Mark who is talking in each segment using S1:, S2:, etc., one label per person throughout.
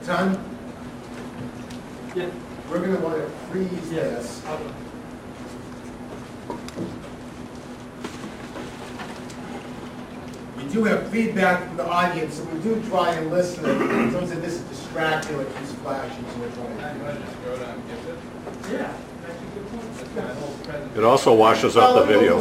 S1: Done?
S2: Yeah.
S1: We're going to want to freeze this. We do have feedback from the audience, so we do try and listen. Sometimes this is distracting, it keeps flashing, so we're trying to.
S3: Just go down and GiftZip.
S2: Yeah, that's a good point.
S4: It also washes up the video.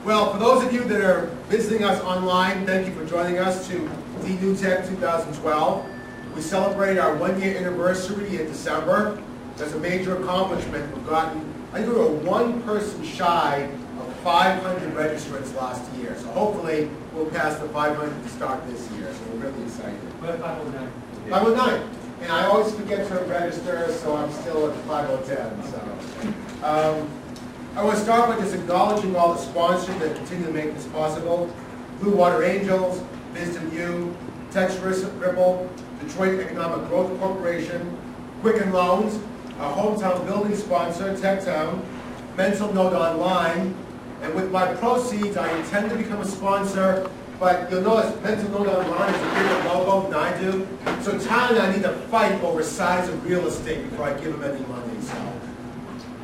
S1: Well, for those of you that are visiting us online, thank you for joining us to DNewTech 2012. We celebrate our 1-year anniversary in December. That's a major accomplishment. We've gotten, I think we were one person shy of 500 registrants last year. So hopefully we'll pass the 500 to start this year. So we're really excited.
S2: We're at 509.
S1: 509. And I always forget to register, so I'm still at 510. So I want to start by just acknowledging all the sponsors that continue to make this possible. Blue Water Angels, Wisdom U, Tex Ripple, Detroit Economic Growth Corporation, Quicken Loans, our hometown building sponsor, TechTown, Mental Note Online, and with my proceeds, I intend to become a sponsor, but you'll notice Mental Note Online is a bigger logo than I do, so Town and I need to fight over size of real estate before I give them any money, so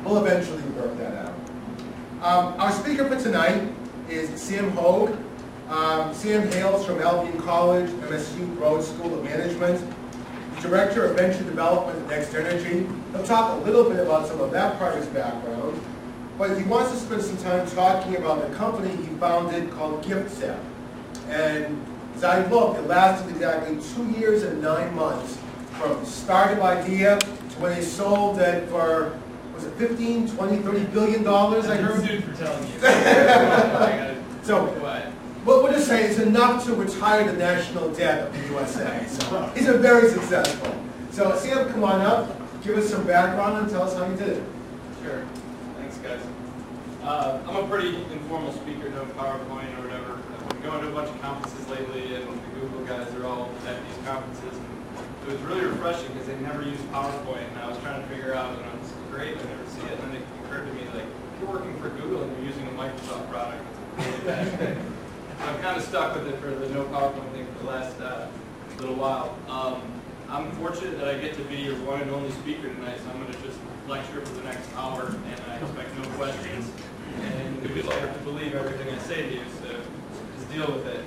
S1: we'll eventually work that out. Our speaker for tonight is Sam Hogg. Sam hails from Albion College, MSU Burroughs School of Management, Director of Venture Development at Next Energy. He'll talk a little bit about some of that part of his background, but he wants to spend some time talking about the company he founded called GiftZip. And as I looked, it lasted exactly 2 years and 9 months from startup idea to when they sold it for, was it 15, 20, 30 billion dollars, I heard?
S3: Sued for telling you.
S1: So, well, we'll just say it's enough to retire the national debt of the USA. So he's been very successful. So Sam, come on up, give us some background and tell us how you did it.
S3: Sure. Thanks, guys. I'm a pretty informal speaker, no PowerPoint or whatever. I've been going to a bunch of conferences lately, and the Google guys are all at these conferences. It was really refreshing because they never use PowerPoint, and I was trying to figure out, you know, it's great, I never see it, and then it occurred to me, like, if you're working for Google and you're using a Microsoft product, it's a really bad thing. So I'm kind of stuck with it for the no PowerPoint thing for the last little while. I'm fortunate that I get to be your one and only speaker tonight, so I'm going to just lecture for the next hour, and I expect no questions. And you just have to believe everything I say to you, so just deal with it.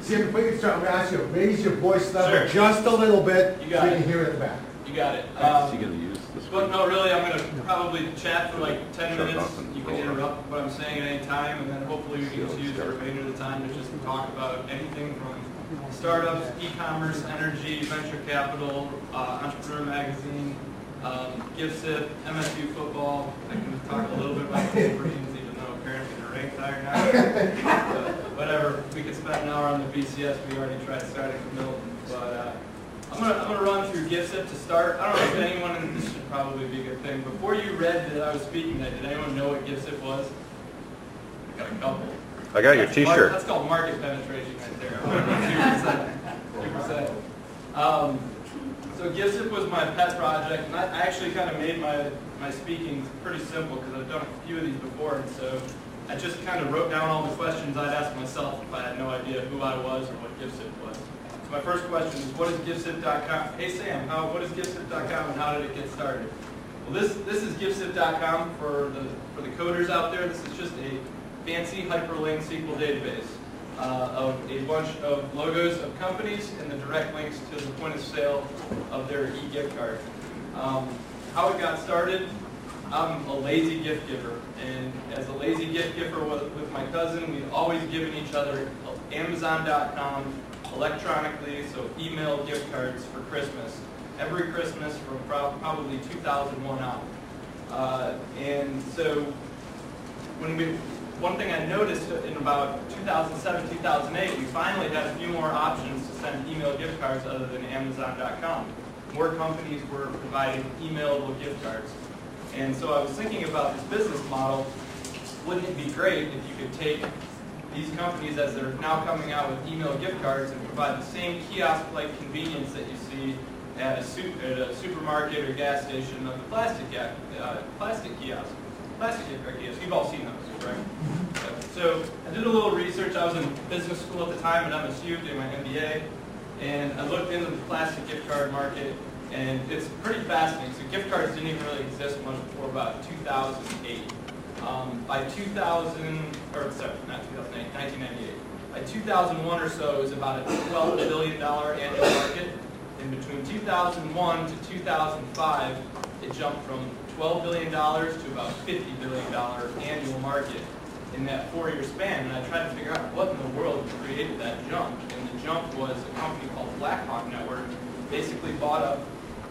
S1: Sam, if we can start, I'm going to ask you to raise your voice level
S3: Sure.
S1: just a little bit
S3: You got
S1: so you
S3: it.
S1: can hear it in the back.
S3: You got it.
S4: Is he going to use this?
S3: But no, really, I'm going to probably chat for like 10 minutes. You can interrupt what I'm saying at any time, and then hopefully we can just use the remainder of the time to just talk about anything from startups, e-commerce, energy, venture capital, Entrepreneur Magazine, GiftZip, MSU football. I can talk a little bit about the Wolverines, even though apparently they're ranked higher now. Whatever, we could spend an hour on the BCS. We already tried starting from Milton, but I'm gonna run through GiftZip to start. I don't know if anyone, and this should probably be a good thing. Before you read that I was speaking, did anyone know what GiftZip was? I got a couple.
S4: I got your T-shirt.
S3: That's called market penetration right there. 2%. So GiftZip was my pet project, and I actually kind of made my speaking pretty simple because I've done a few of these before, and so I just kind of wrote down all the questions I'd ask myself if I had no idea who I was or what GiftZip was. So my first question is, what is GiftZip.com? Hey Sam, what is GiftZip.com and how did it get started? Well, this is GiftZip.com for the coders out there. This is just a fancy hyperlink SQL database of a bunch of logos of companies and the direct links to the point of sale of their e-gift card. How it got started, I'm a lazy gift giver, and as a lazy gift giver with my cousin, we've always given each other Amazon.com electronically, so email gift cards for Christmas. Every Christmas from probably 2001 out. And so one thing I noticed in about 2007, 2008, we finally had a few more options to send email gift cards other than Amazon.com. More companies were providing emailable gift cards. And so I was thinking about this business model. Wouldn't it be great if you could take these companies as they're now coming out with email gift cards and provide the same kiosk-like convenience that you see at a supermarket or gas station of the plastic gift card kiosks. You've all seen those, right? So I did a little research. I was in business school at the time at MSU doing my MBA, And I looked into the plastic gift card market, and it's pretty fascinating. So gift cards didn't even really exist much before about 2008. By 2000, or sorry, not 2008, 1998. By 2001 or so, it was about a $12 billion annual market. And between 2001 to 2005, it jumped from $12 billion to about $50 billion annual market in that 4-year span. And I tried to figure out what in the world created that jump. And the jump was a company called Hogg Network basically bought up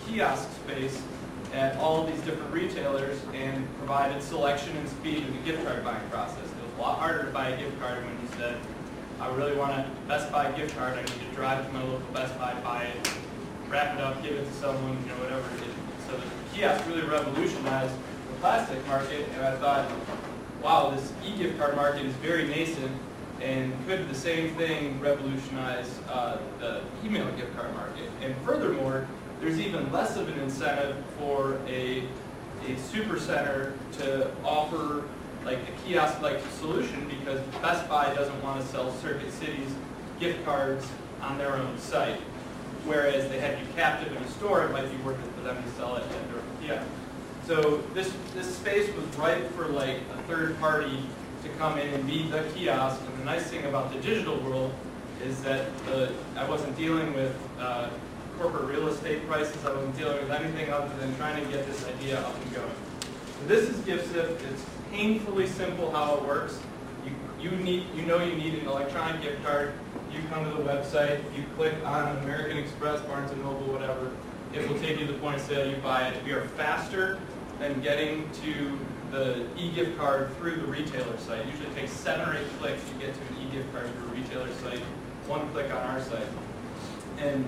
S3: kiosk space at all of these different retailers and provided selection and speed in the gift card buying process. It was a lot harder to buy a gift card when you said, I really want a Best Buy gift card. I need to drive to my local Best Buy, buy it, wrap it up, give it to someone, whatever it is. So the kiosk really revolutionized the plastic market, and I thought, wow, this e-gift card market is very nascent, and could the same thing revolutionize the email gift card market? And furthermore, there's even less of an incentive for a super center to offer like a kiosk-like solution, because Best Buy doesn't want to sell Circuit City's gift cards on their own site. Whereas they had you captive in a store, it might be worth it for them to sell it at their kiosk. So this space was ripe for like a third party to come in and be the kiosk. And the nice thing about the digital world is that I wasn't dealing with corporate real estate prices. I wasn't dealing with anything other than trying to get this idea up and going. So this is GiftZip. It's painfully simple how it works. You need an electronic gift card. You come to the website, you click on American Express, Barnes & Noble, whatever. It will take you to the point of sale, you buy it. We are faster than getting to the e-gift card through the retailer site. It usually takes 7 or 8 clicks to get to an e-gift card through a retailer site, 1 click on our site. And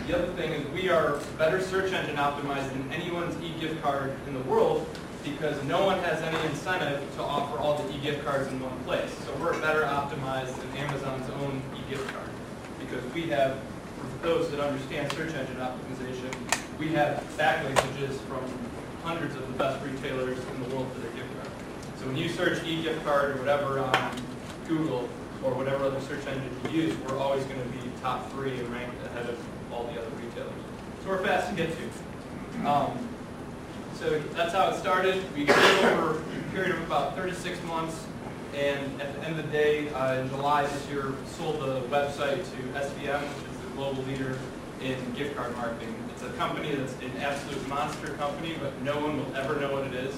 S3: the other thing is we are better search engine optimized than anyone's e-gift card in the world, because no one has any incentive to offer all the e-gift cards in one place. So we're better optimized than Amazon's own e-gift card, because we have, for those that understand search engine optimization, we have backlinkages from hundreds of the best retailers in the world for their gift card. So when you search e-gift card or whatever on Google or whatever other search engine you use, we're always going to be top 3 and ranked ahead of all the other retailers. So we're fast to get to. So that's how it started. We grew over a period of about 36 months, and at the end of the day, in July this year, sold the website to SVM, which is the global leader in gift card marketing. It's a company that's an absolute monster company, but no one will ever know what it is.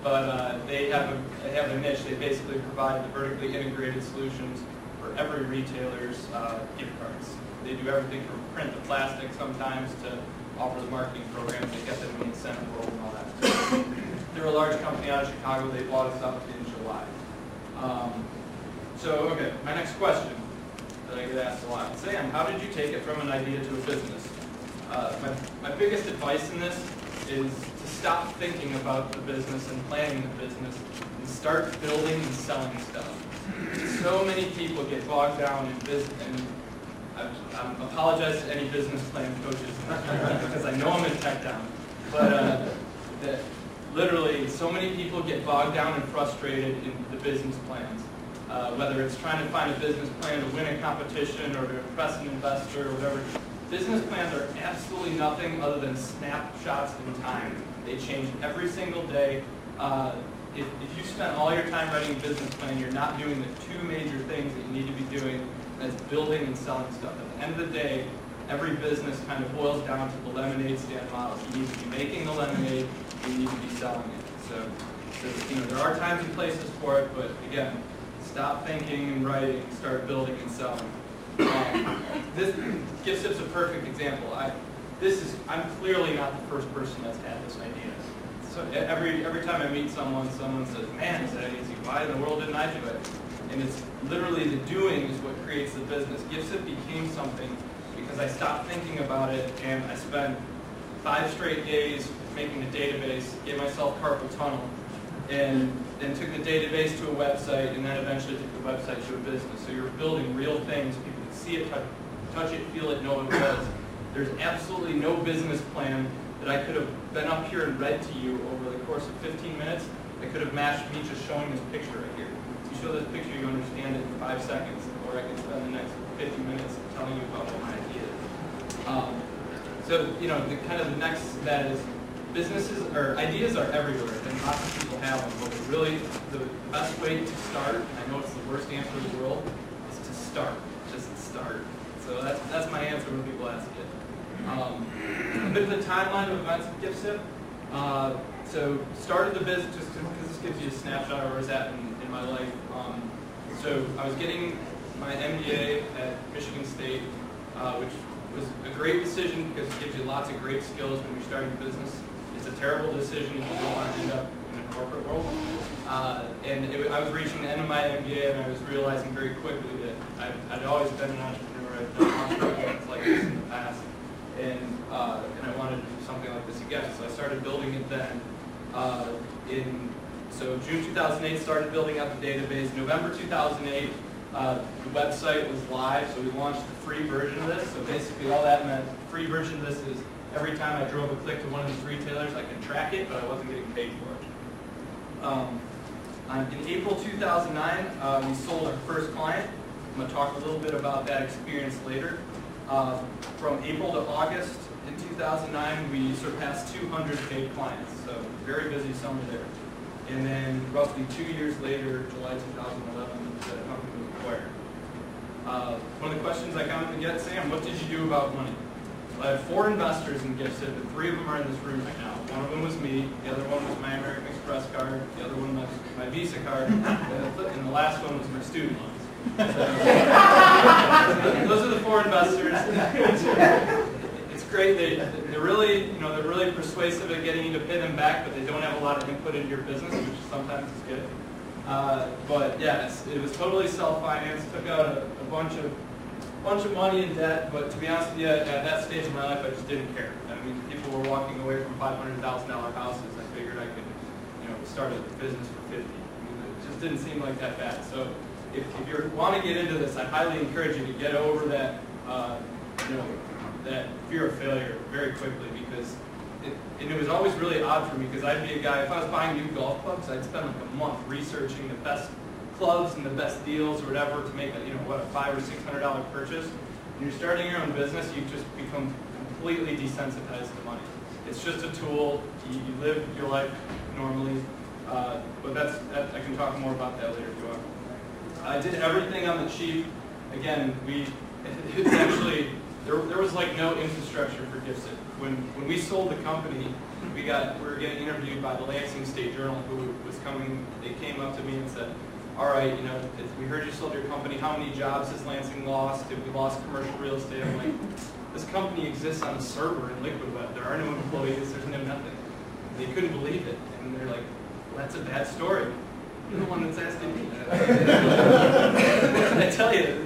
S3: But they have a niche. They basically provide the vertically integrated solutions for every retailer's gift cards. They do everything from print to plastic sometimes to offer the marketing programs that get them in the incentive world and all that. They're a large company out of Chicago. They bought us up in July. Okay, my next question that I get asked a lot. Sam, how did you take it from an idea to a business? My biggest advice in this is to stop thinking about the business and planning the business and start building and selling stuff. So many people get bogged down in business, and I apologize to any business plan coaches because I know I'm in TechTown, but literally so many people get bogged down and frustrated in the business plans. Whether it's trying to find a business plan to win a competition or to impress an investor or whatever. Business plans are absolutely nothing other than snapshots in time. They change every single day. If you spend all your time writing a business plan, you're not doing the 2 major things that you need to be doing. That's building and selling stuff. At the end of the day, every business kind of boils down to the lemonade stand model. You need to be making the lemonade, you need to be selling it. So there are times and places for it, but again, stop thinking and writing, start building and selling. This GiftZip's a perfect example. I'm clearly not the first person that's had this idea. So every time I meet someone says, "Man, is that easy? Why in the world didn't I do it?" And it's literally the doing is what creates the business. GiftZip became something because I stopped thinking about it, and I spent 5 straight days making a database, gave myself carpal tunnel, and then took the database to a website, and then eventually took the website to a business. So you're building real things. People can see it, touch it, feel it, know what it was. There's absolutely no business plan that I could have been up here and read to you over the course of 15 minutes. I could have matched me just showing this picture right here. You show this picture, you understand it in 5 seconds, or I can spend the next 50 minutes telling you about what my idea is. So the kind of the next that is businesses or ideas are everywhere, and lots of people have them. But really, the best way to start, and I know it's the worst answer in the world, is to start. Just start. So that's my answer when people ask it. A bit of the timeline of events at GiftZip. So started the business, just because this gives you a snapshot of where I was at in my life. So I was getting my MBA at Michigan State, which was a great decision because it gives you lots of great skills when you're starting a business. It's a terrible decision if you don't want to end up in the corporate world. I was reaching the end of my MBA, and I was realizing very quickly that I'd always been an entrepreneur. I've done lots of projects like this in the past, and I wanted to do something like this again. So I started building it then. So June 2008, started building out the database. November 2008, the website was live, so we launched the free version of this. So basically all that meant, the free version of this is every time I drove a click to one of these retailers, I could track it, but I wasn't getting paid for it. In April 2009, we sold our first client. I'm going to talk a little bit about that experience later. From April to August in 2009, we surpassed 200 paid clients, so very busy summer there. And then roughly 2 years later, July 2011, the company was acquired. One of the questions I commonly get, Sam, what did you do about money? Well, I have 4 investors in GiftZip, and 3 of them are in this room right now. One of them was me, the other one was my American Express card, the other one was my Visa card, and the last one was my student loans. So, those are the 4 investors. It's great. They're really persuasive at getting you to pay them back, but they don't have a lot of input into your business, which sometimes is good. But yeah, it was totally self-financed. Took out a bunch of money in debt, but to be honest with you, at that stage of my life, I just didn't care. I mean, people were walking away from $500,000 houses. I figured I could, start a business for 50. I mean, it just didn't seem like that bad. So if you want to get into this, I highly encourage you to get over that, that fear of failure very quickly, because it was always really odd for me, because I'd be a guy, if I was buying new golf clubs, I'd spend like a month researching the best clubs and the best deals or whatever to make a $500 or $600 purchase. When you're starting your own business, you just become completely desensitized to money. It's just a tool. You live your life normally, but I can talk more about that later if you want. I did everything on the cheap. Again, it's actually. There was like no infrastructure for GiftZip. When we sold the company, we were getting interviewed by the Lansing State Journal, who was coming. They came up to me and said, "All right, we heard you sold your company. How many jobs has Lansing lost? Have we lost commercial real estate?" I'm like, "This company exists on a server in Liquid Web. There are no employees. There's no nothing." They couldn't believe it, and they're like, "Well, that's a bad story. You're the one that's asking me." What can I tell you?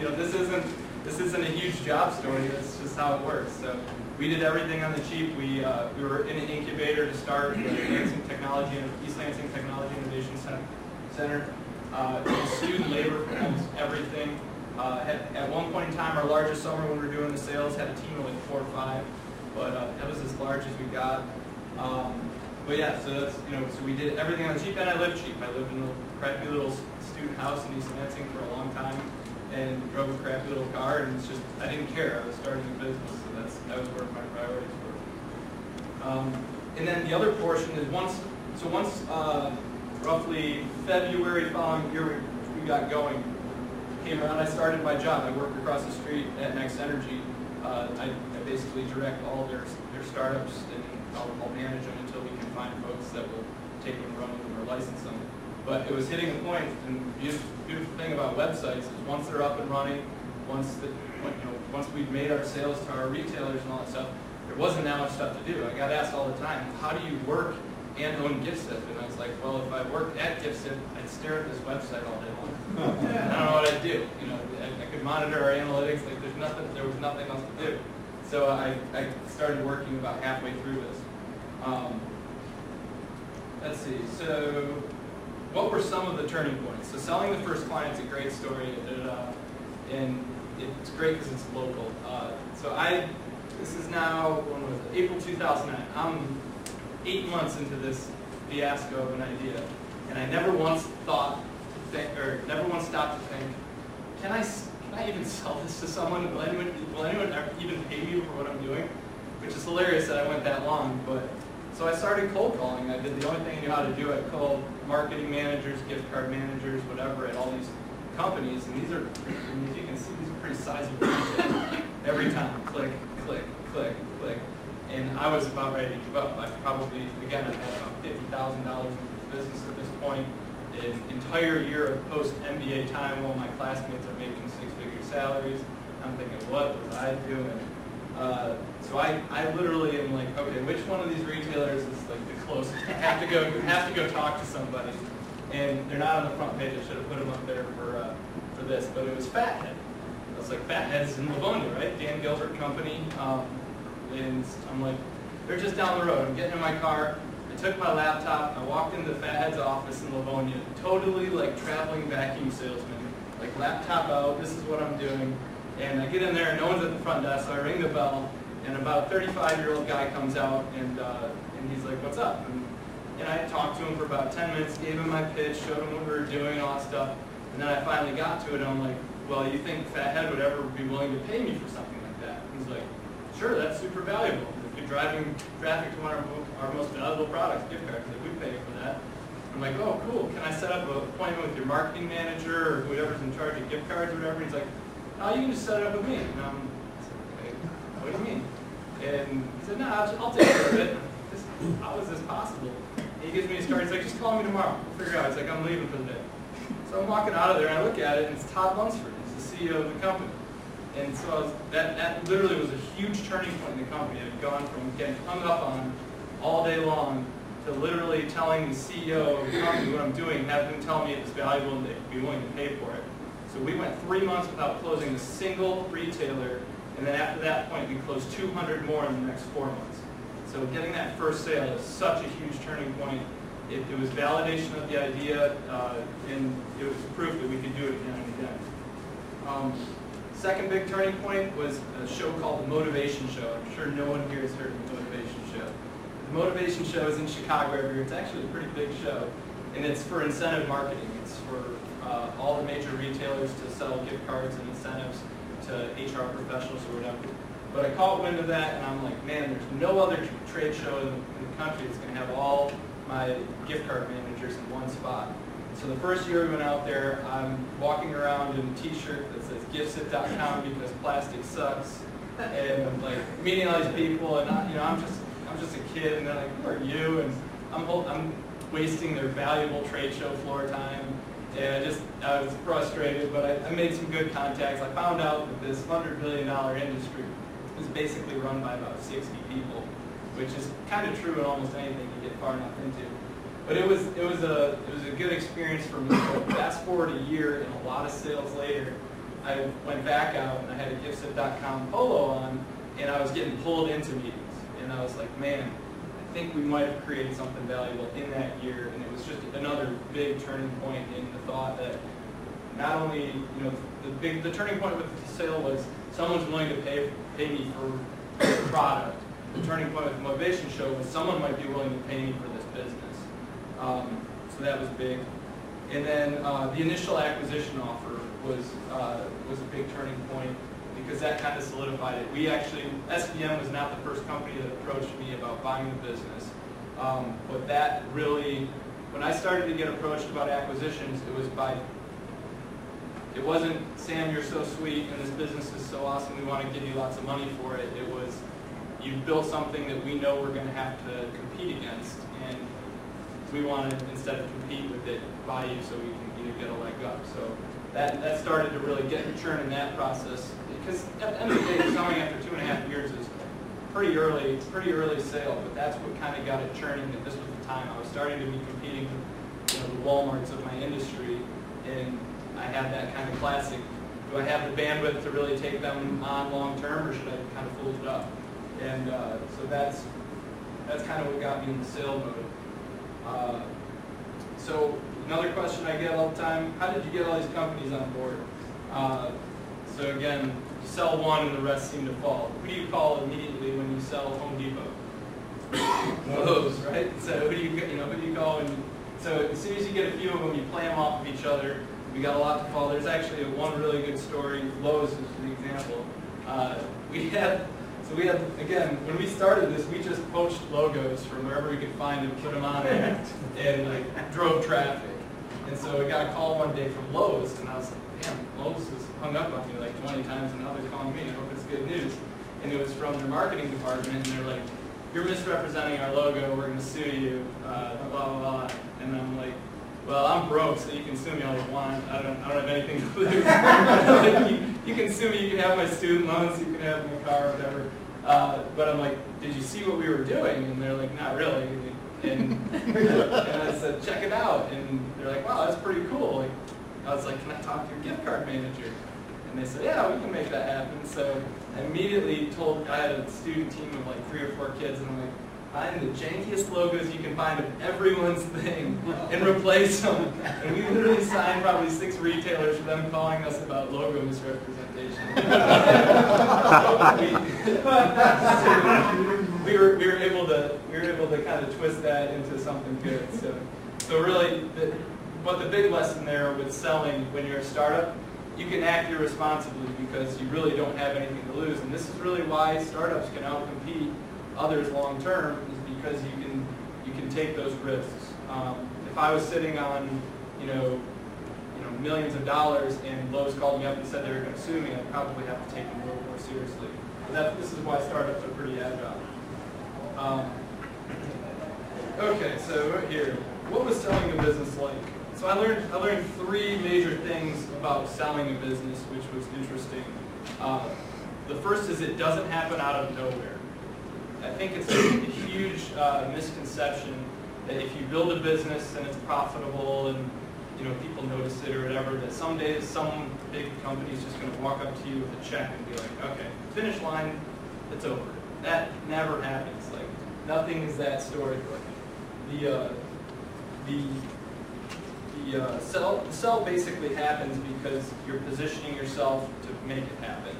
S3: This isn't a huge job story. That's just how it works. So we did everything on the cheap. We were in an incubator to start the East Lansing Technology Innovation Center. Student labor for almost everything. At one point in time, our largest summer when we were doing the sales had a team of like 4 or 5, but that was as large as we got. But yeah, so that's so we did everything on the cheap, and I lived cheap. I lived in a crappy little student house in East Lansing for a long time, and drove a crappy little car, and it's just, I didn't care. I was starting a business, so that was where my priorities were. And then the other portion is once roughly February following year we got going, came around, I started my job. I worked across the street at Next Energy. I basically direct all their startups, and I'll manage them until we can find folks that will take them, run with them, or license them. But it was hitting a point, and the beautiful thing about websites is once they're up and running, once we've made our sales to our retailers and all that stuff, there wasn't that much stuff to do. I got asked all the time, how do you work and own GiftZip? And I was like, well, if I worked at GiftZip, I'd stare at this website all day long. I don't know what I'd do. I could monitor our analytics. Like there was nothing else to do. So I started working about halfway through this. Let's see. So what were some of the turning points? So selling the first client's a great story, and it's great because it's local. This is now, when was it? April 2009. I'm 8 months into this fiasco of an idea, and I never once stopped to think, can I I even sell this to someone? Will anyone ever even pay me for what I'm doing? Which is hilarious that I went that long, but so I started cold calling. I did the only thing I knew how to do. I called marketing managers, gift card managers, whatever, at all these companies, and these are, as you can see, these are pretty sizable retailers. Every time, click, click, click, click. And I was about ready to give up. I probably, again, I had about $50,000 in this business at this point. An entire year of post-MBA time while my classmates are making six-figure salaries. I'm thinking, what was I doing? So I literally am like, okay, which one of these retailers is like the closest? I have to go talk to somebody. And they're not on the front page. I should have put them up there for this, but it was Fathead. I was like, Fathead's in Livonia, right? Dan Gilbert Company. And I'm like, they're just down the road. I'm getting in my car. I took my laptop. I walked into Fathead's office in Livonia, totally like traveling vacuum salesman, like laptop out. This is what I'm doing. And I get in there, and no one's at the front desk, so I ring the bell, and about a 35-year-old guy comes out, and he's like, what's up? And I talked to him for about 10 minutes, gave him my pitch, showed him what we were doing, all that stuff, and then I finally got to it, and I'm like, well, you think Fathead would ever be willing to pay me for something like that? He's like, sure, that's super valuable. If you're driving traffic to one of our most valuable products, gift cards, like, we pay you for that. I'm like, oh, cool, can I set up an appointment with your marketing manager or whoever's in charge of gift cards or whatever? He's like, oh, you can just set it up with me. And I'm like, what do you mean? And he said, no, I'll take care of it. How is this possible? And he gives me a story. He's like, just call me tomorrow. We'll figure it out. He's like, I'm leaving for the day. So I'm walking out of there, and I look at it, and it's Todd Lunsford. He's the CEO of the company. And so that literally was a huge turning point in the company. It had gone from getting hung up on all day long to literally telling the CEO of the company what I'm doing, have him tell me it was valuable and they'd be willing to pay for it. So we went 3 months without closing a single retailer, and then after that point we closed 200 more in the next 4 months. So getting that first sale is such a huge turning point. It was validation of the idea, and it was proof that we could do it again and again. Second big turning point was a show called The Motivation Show. I'm sure no one here has heard of The Motivation Show. The Motivation Show is in Chicago every year. It's actually a pretty big show, and it's for incentive marketing. It's for all the major retailers to sell gift cards and incentives to HR professionals or whatever. But I caught wind of that, and I'm like, man, there's no other trade show in the country that's going to have all my gift card managers in one spot. So the first year we went out there, I'm walking around in a T-shirt that says GiftZip.com because plastic sucks, and I'm like meeting all these people, and I'm just a kid, and they're like, who are you? And I'm wasting their valuable trade show floor time. And I was frustrated, but I made some good contacts. I found out that this $100 billion industry is basically run by about 60 people, which is kind of true in almost anything you get far enough into. But it was a good experience for me. So fast forward a year and a lot of sales later, I went back out and I had a GiftZip.com polo on, and I was getting pulled into meetings. And I was like, man, I think we might have created something valuable in that year, and it was just another big turning point in the thought that not only, the turning point with the sale was someone's willing to pay me for the product. The turning point with the Motivation Show was someone might be willing to pay me for this business. So that was big. And then the initial acquisition offer was a big turning point, because that kind of solidified it. SBM was not the first company that approached me about buying the business. But that really, when I started to get approached about acquisitions, it wasn't, Sam, you're so sweet, and this business is so awesome, we want to give you lots of money for it. It was, you've built something that we know we're going to have to compete against, and we want to, instead of compete with it, buy you so we can get a leg up. So that started to really get churn in that process. Because at the end of the day, selling after 2.5 years is pretty early sale, but that's what kind of got it churning. And this was the time I was starting to be competing with the Walmarts of my industry, and I had that kind of classic, do I have the bandwidth to really take them on long term, or should I kind of fool it up? And so that's kind of what got me in the sale mode. So another question I get all the time, how did you get all these companies on board? So again, you sell one and the rest seem to fall. Who do you call immediately when you sell Home Depot? Those, right? So who do you call? So as soon as you get a few of them, you play them off of each other. we got a lot to follow. There's actually one really good story. Lowe's is the example. So we had, again, when we started this, we just poached logos from wherever we could find and put them on there and like drove traffic. And so we got a call one day from Lowe's, and I was like, damn, Lowe's has hung up on me like 20 times, and now they're calling me. I hope it's good news. And it was from their marketing department, and they're like, you're misrepresenting our logo, we're going to sue you, blah, blah, blah. And I'm like, well, I'm broke, so you can sue me all you want. I don't have anything to lose. Like, you can sue me, you can have my student loans, you can have my car, whatever. But I'm like, did you see what we were doing? And they're like, not really. And I said, check it out. And they're like, wow, that's pretty cool. Like, I was like, can I talk to your gift card manager? And they said, yeah, we can make that happen. So I immediately I had a student team of like 3 or 4 kids, and I'm like, find the jankiest logos you can find of everyone's thing and replace them. And we literally signed probably 6 retailers for them calling us about logo misrepresentation. we were able to kind of twist that into something good. So really, but the big lesson there with selling when you're a startup, you can act irresponsibly because you really don't have anything to lose. And this is really why startups can outcompete others long term, is because you can take those risks. If I was sitting on millions of dollars and Lowe's called me up and said they were going to sue me, I'd probably have to take it a little more seriously. But this is why startups are pretty agile. Okay, so right here, what was selling a business like? So I learned 3 major things about selling a business, which was interesting. The first is it doesn't happen out of nowhere. I think it's a huge misconception that if you build a business and it's profitable and people notice it or whatever, that someday some big company is just going to walk up to you with a check and be like, okay, finish line, it's over. That never happens. Like, nothing is that storybook. The sell basically happens because you're positioning yourself to make it happen.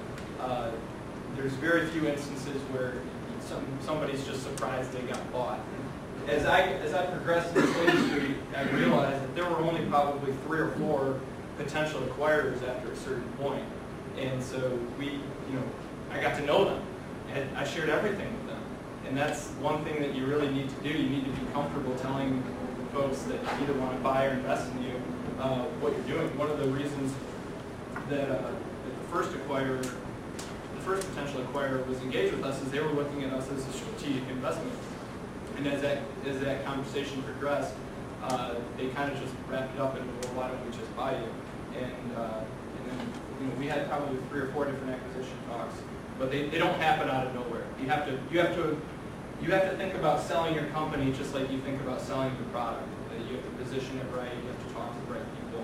S3: There's very few instances where somebody's just surprised they got bought. As I progressed in this industry, I realized that there were only probably 3 or 4 potential acquirers after a certain point. And so I got to know them, and I shared everything with them. And that's one thing that you really need to do. You need to be comfortable telling folks that either want to buy or invest in you what you're doing. One of the reasons that the first potential acquirer was engaged with us is they were looking at us as a strategic investment. And as that conversation progressed, they kind of just wrapped it up into, well, why don't we just buy you? And then we had probably 3 or 4 different acquisition talks, but they don't happen out of nowhere. You have to think about selling your company just like you think about selling your product. You have to position it right. You have to talk to the right people.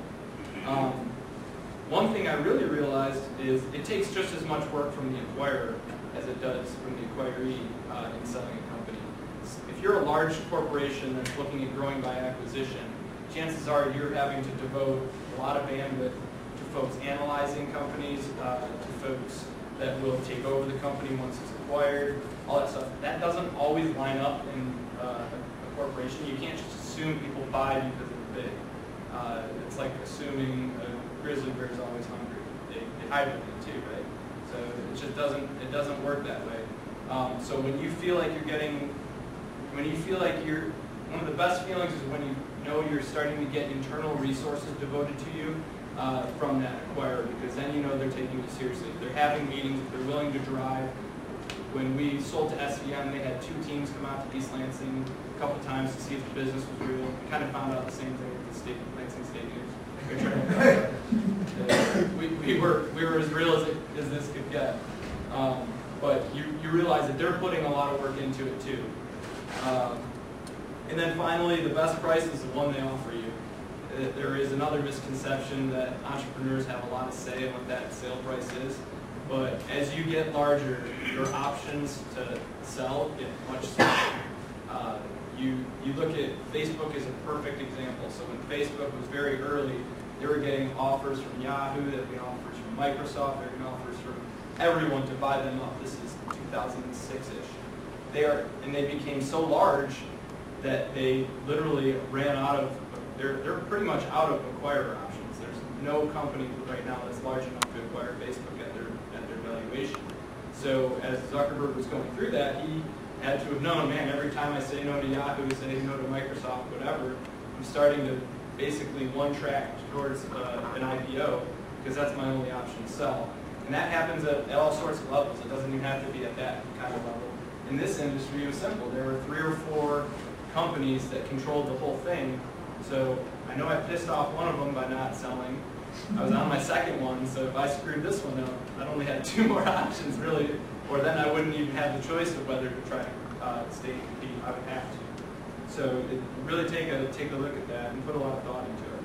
S3: One thing I really realized is it takes just as much work from the acquirer as it does from the acquiree in selling a company. If you're a large corporation that's looking at growing by acquisition, chances are you're having to devote a lot of bandwidth to folks analyzing companies, to folks that will take over the company once it's acquired, all that stuff. That doesn't always line up in a corporation. You can't just assume people buy because they're big. It's like assuming a grizzly bear is always hungry. They hibernate too, right? So it just doesn't work that way. So when you feel like one of the best feelings is when you know you're starting to get internal resources devoted to you from that acquirer, because then you know they're taking you seriously. They're having meetings, they're willing to drive. When we sold to SVM, they had 2 teams come out to East Lansing a couple times to see if the business was real. We kind of found out the same thing with the Lansing State News. We were as real as this could get. But you realize that they're putting a lot of work into it too. And then finally, the best price is the one they offer you. There is another misconception that entrepreneurs have a lot of say in what that sale price is. But as you get larger, your options to sell get much smaller. You look at Facebook as a perfect example. So when Facebook was very early, they were getting offers from Yahoo, they were getting offers from Microsoft, they were getting offers from everyone to buy them up. This is 2006-ish. They became so large that they literally ran out of, they're pretty much out of acquirer options. no company right now that's large enough to acquire Facebook at their valuation. So as Zuckerberg was going through that, he had to have known, man, every time I say no to Yahoo, say no to Microsoft, whatever, I'm starting to basically one track towards an IPO, because that's my only option to sell. And that happens at all sorts of levels. It doesn't even have to be at that kind of level. In this industry, it was simple. There were 3 or 4 companies that controlled the whole thing. So I know I pissed off one of them by not selling. I was on my second one, so if I screwed this one up, I'd only had 2 more options, really, or then I wouldn't even have the choice of whether to try to stay and compete. I would have to. So really take a look at that and put a lot of thought into it.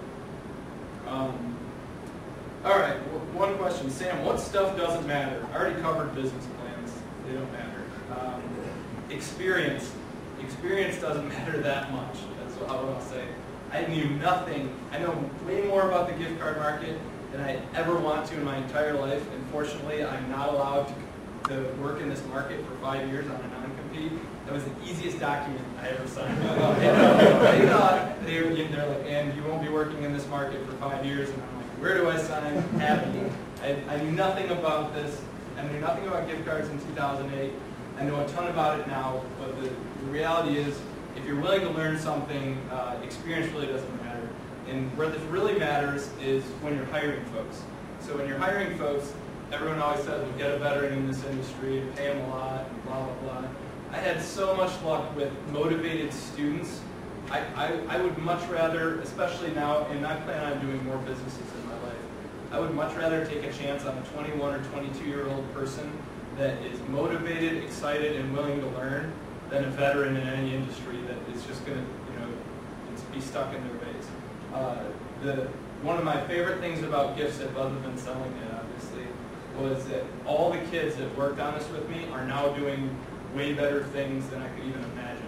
S3: All right, one question. Sam, what stuff doesn't matter? I already covered business plans. They don't matter. Experience. Experience doesn't matter that much. That's what I'll say. I knew nothing. I know way more about the gift card market than I ever want to in my entire life. And fortunately, I'm not allowed to work in this market for 5 years on a non-compete. That was the easiest document I ever signed. They're like, and you won't be working in this market for 5 years. And I'm like, where do I sign? Happy. I knew nothing about this. I knew nothing about gift cards in 2008. I know a ton about it now, but the reality is, if you're willing to learn something, experience really doesn't matter. And where this really matters is when you're hiring folks. So when you're hiring folks, everyone always says, well, get a veteran in this industry, pay them a lot, and blah, blah, blah. I had so much luck with motivated students. I would much rather, especially now, and I plan on doing more businesses in my life, I would much rather take a chance on a 21 or 22-year-old person that is motivated, excited, and willing to learn than a veteran in any industry that is just going to, be stuck in their ways. One of my favorite things about GiftZip, other than selling it, obviously, was that all the kids that worked on this with me are now doing way better things than I could even imagine.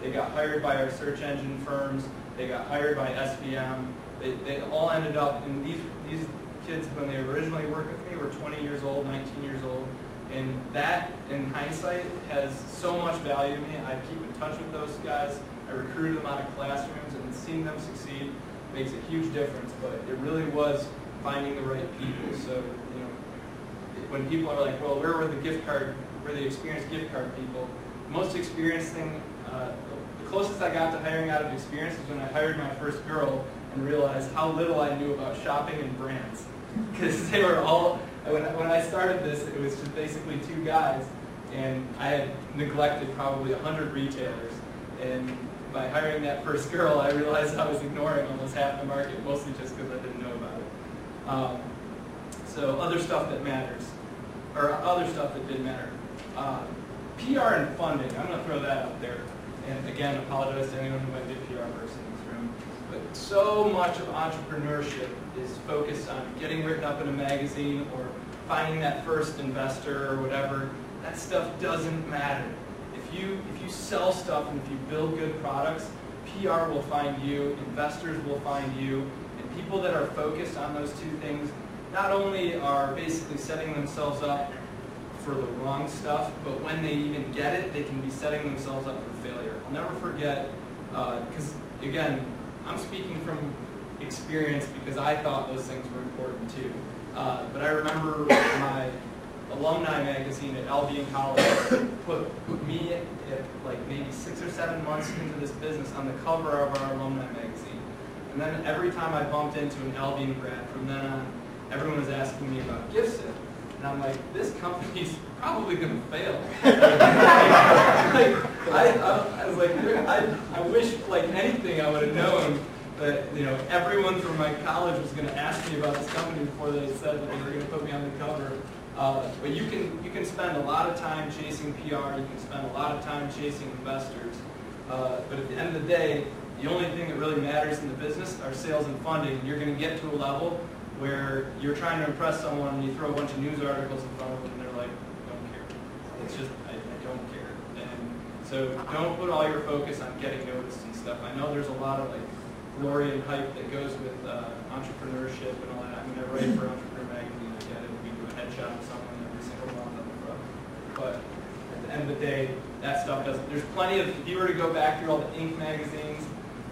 S3: They got hired by our search engine firms. They got hired by SVM. They all ended up, and these kids, when they originally worked with me, were 20 years old, 19 years old. And that, in hindsight, has so much value to me. I keep in touch with those guys. I recruited them out of classrooms, and seeing them succeed makes a huge difference. But it really was finding the right people. So, when people are like, well, where were the experienced gift card people? The most experienced thing, the closest I got to hiring out of experience is when I hired my first girl and realized how little I knew about shopping and brands. Because they were all, when I started this, it was just basically 2 guys, and I had neglected probably 100 retailers. And by hiring that first girl, I realized I was ignoring almost half the market, mostly just because I didn't know about it. So other stuff that matters, or other stuff that did matter. PR and funding, I'm going to throw that out there. And again, apologize to anyone who might be a PR person in this room. But so much of entrepreneurship is focused on getting written up in a magazine or finding that first investor or whatever. That stuff doesn't matter. If you sell stuff and if you build good products, PR will find you, investors will find you, and people that are focused on those 2 things not only are basically setting themselves up for the wrong stuff, but when they even get it, they can be setting themselves up for failure. I'll never forget, because again, I'm speaking from experience because I thought those things were important too. But I remember my alumni magazine at Albion College put me at like maybe 6 or 7 months into this business on the cover of our alumni magazine. And then every time I bumped into an Albion grad from then on, everyone was asking me about GiftZip. And I'm like, this company's probably going to fail. I was like, I wish, like anything, I would have known that everyone from my college was going to ask me about this company before they said that they were going to put me on the cover. But you can spend a lot of time chasing PR. You can spend a lot of time chasing investors. But at the end of the day, the only thing that really matters in the business are sales and funding. You're going to get to a level where you're trying to impress someone and you throw a bunch of news articles in front of them and they're like, don't care. It's just, I don't care. And so don't put all your focus on getting noticed and stuff. I know there's a lot of like glory and hype that goes with entrepreneurship and all that. I mean, I write for Entrepreneur Magazine, I get it. We do a headshot of someone every single month on the front. But at the end of the day, that stuff doesn't, there's plenty of, if you were to go back through all the Inc. magazines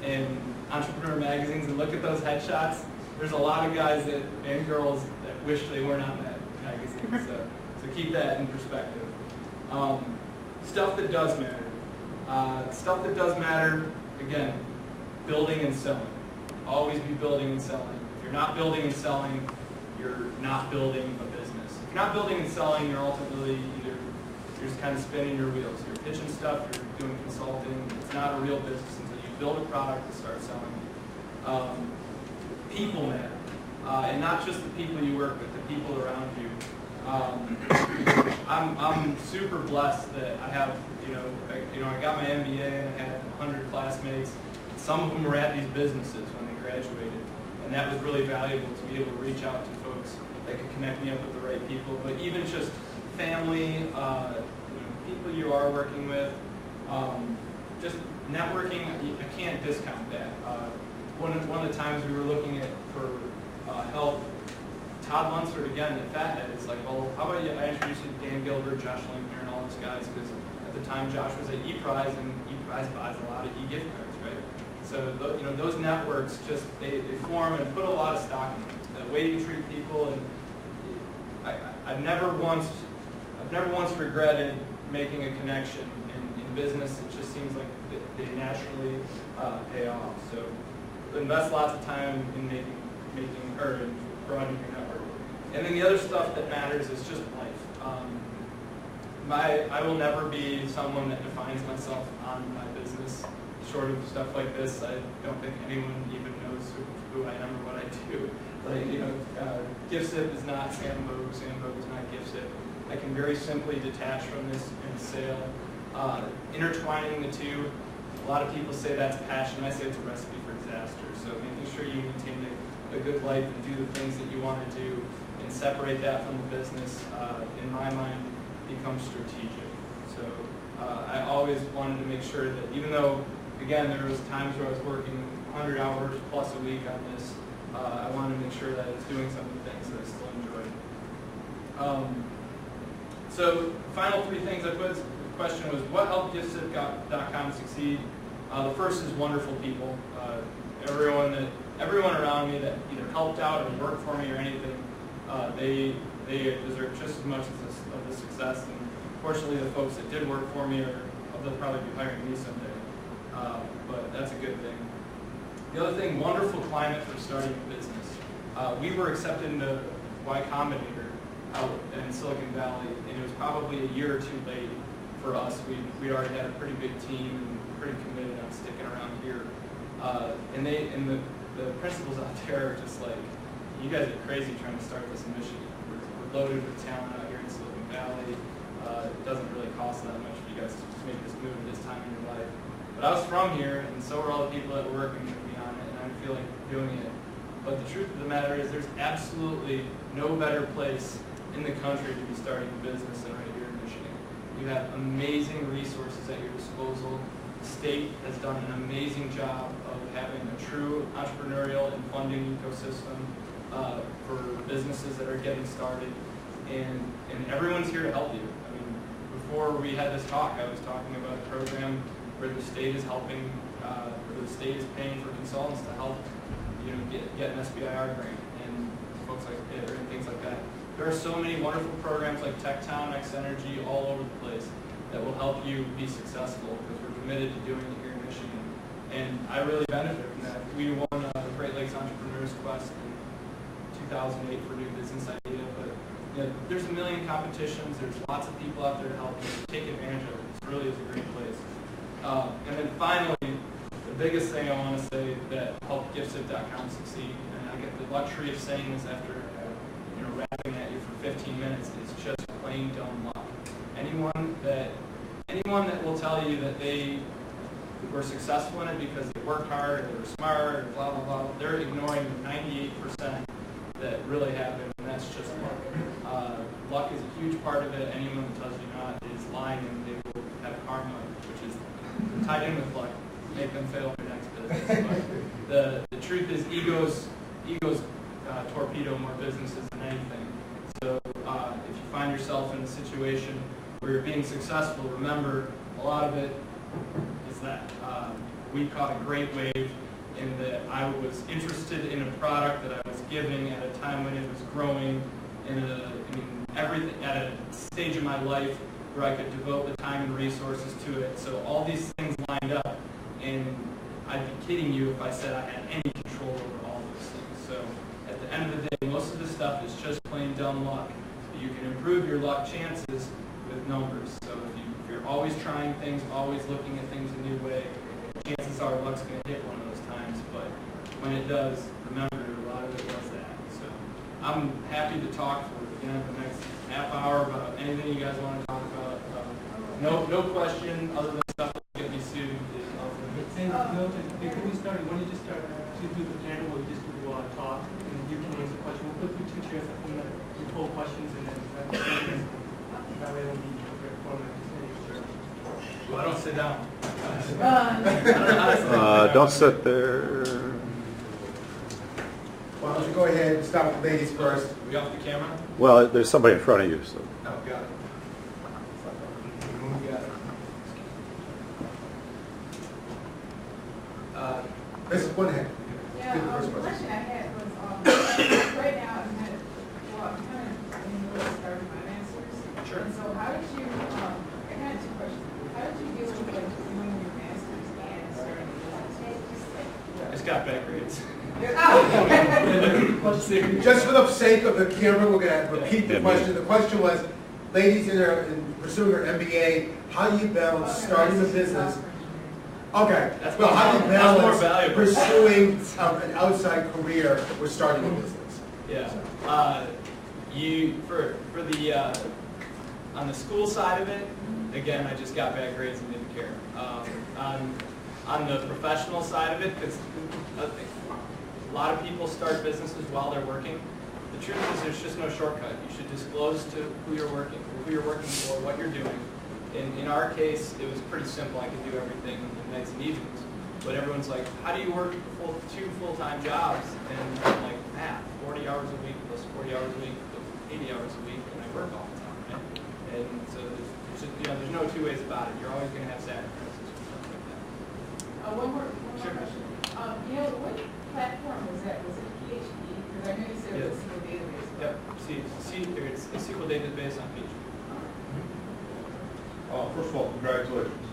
S3: and Entrepreneur magazines and look at those headshots, there's a lot of guys and girls that wish they weren't on that magazine. So keep that in perspective. Stuff that does matter. Stuff that does matter, again, building and selling. Always be building and selling. If you're not building and selling, you're not building a business. If you're not building and selling, you're ultimately you're just kind of spinning your wheels. You're pitching stuff, you're doing consulting. It's not a real business until you build a product and start selling. People matter. And not just the people you work with, the people around you. I'm super blessed that I have, I got my MBA and I had 100 classmates. Some of them were at these businesses when they graduated, and that was really valuable to be able to reach out to folks that could connect me up with the right people. But even just family, people you are working with, just networking, I can't discount that. One of the times we were looking at for help, Todd Lunsford again at Fathead is like, well, how about I introduce you to Dan Gilbert, Josh Linkner, and all those guys, because at the time Josh was at ePrize, and ePrize buys a lot of e-gift cards, right? So those networks just they form and put a lot of stock in them. The way you treat people, and I've never once regretted making a connection in business. It just seems like they naturally pay off. So invest lots of time in making or in broadening your network. And then the other stuff that matters is just life. I will never be someone that defines myself on my business. Short of stuff like this, I don't think anyone even knows who I am or what I do. GiftZip is not Sam Hogg. Sam Hogg is not GiftZip. I can very simply detach from this and sale. Intertwining the two, a lot of people say that's passion. I say it's a recipe for disaster. So making sure you maintain a good life and do the things that you want to do and separate that from the business, in my mind, becomes strategic. So I always wanted to make sure that even though, again, there was times where I was working 100 hours plus a week on this, I wanted to make sure that I was doing some of the things that I still enjoyed. So final three things I put. The question was, what helped GiftZip.com succeed? The first is wonderful people. Everyone around me that either helped out or worked for me or anything, they deserve just as much of the success. And fortunately, the folks that did work for me they'll probably be hiring me someday. But that's a good thing. The other thing, wonderful climate for starting a business. We were accepted into Y Combinator out in Silicon Valley, and it was probably a year or two late for us. We already had a pretty big team and pretty committed on sticking around here. And the principals out there are just like, you guys are crazy trying to start this in Michigan. We're loaded with talent out here in Silicon Valley. It doesn't really cost that much for you guys to make this move at this time in your life. But I was from here, and so were all the people that were working with me on it, and I feel like doing it. But the truth of the matter is there's absolutely no better place in the country to be starting a business than right here in Michigan. You have amazing resources at your disposal. The state has done an amazing job of having a true entrepreneurial and funding ecosystem for businesses that are getting started. And everyone's here to help you. I mean, before we had this talk, I was talking about a program where the state is helping, where the state is paying for consultants to help, get an SBIR grant and folks like it and things like that. There are so many wonderful programs like TechTown, X Energy, all over the place that will help you be successful because we're committed to doing it here in Michigan. And I really benefit from that. We won the Great Lakes Entrepreneurs Quest in 2008 for New Business Idea, but there's a million competitions. There's lots of people out there to help you. Take advantage of it. It really is a great place. And then finally, the biggest thing I want to say that helped GiftZip.com succeed, and I get the luxury of saying this after rapping at you for 15 minutes, is just plain dumb luck. Anyone that will tell you that they were successful in it because they worked hard, or they were smart, or blah, blah, blah, they're ignoring the 98% that really happened, and that's just luck. Luck is a huge part of it. Anyone that tells you not is lying, and they will have karma, which is tied in with luck, make them fail in their next business. But the truth is egos torpedo more businesses than anything. So if you find yourself in a situation where you're being successful, remember a lot of it is that we caught a great wave. in that I was interested in a product that I was giving at a time when it was growing, everything at a stage of my life where I could devote the time and resources to it. So all these things lined up, and I'd be kidding you if I said I had any control over all those things. So at the end of the day, most of this stuff is just plain dumb luck. You can improve your luck chances with numbers. So if you're always trying things, always looking at things a new way, chances are luck's going to hit one of those times. But when it does, remember a lot of it does that. So I'm happy to talk for the next half hour about anything you guys want to talk about. No question other than stuff that's going to be sued.
S2: Before we started, when did you start to do the panel where you just do talk and you can answer questions? We'll put through 2 chairs up and we pull questions and then that way it'll be perfect format.
S3: Well, I don't sit down.
S4: Don't sit there.
S1: Why don't you go ahead and stop with ladies first?
S3: Are we off the camera?
S4: Well, there's somebody in front of you, so.
S3: Oh, got it.
S1: This is one hand.
S5: Yeah, the question I had was, right now I'm kind of in the middle of starting my master's.
S3: Sure.
S5: And so how did you, I had 2 questions. How did you deal with doing your master's and starting a business?
S3: I just got back grades.
S1: Just for the sake of the camera, we're going to repeat the
S4: Yeah,
S1: question. The question was, ladies in pursuing their MBA, how do you balance starting a business? Okay,
S3: That's
S1: well, how do you
S3: more
S1: balance
S3: valuable.
S1: pursuing an outside career or starting a business?
S3: Yeah. For the on the school side of it, again, I just got bad grades and didn't care. On the professional side of it, because a lot of people start businesses while they're working. The truth is, there's just no shortcut. You should disclose to who you're working for, what you're doing. In our case, it was pretty simple. I could do everything in nights and evenings. But everyone's like, how do you work 2 full-time jobs? And I'm like, 40 hours a week plus 40 hours a week plus 80 hours a week, and I work all the time, right? And so there's no 2 ways about it. You're always going to have sacrifices and stuff like that.
S5: One more question. What platform was that? Was it PHP? Because I know you said it was a SQL database.
S3: Yep. It's a SQL database on PHP.
S6: First of all, congratulations.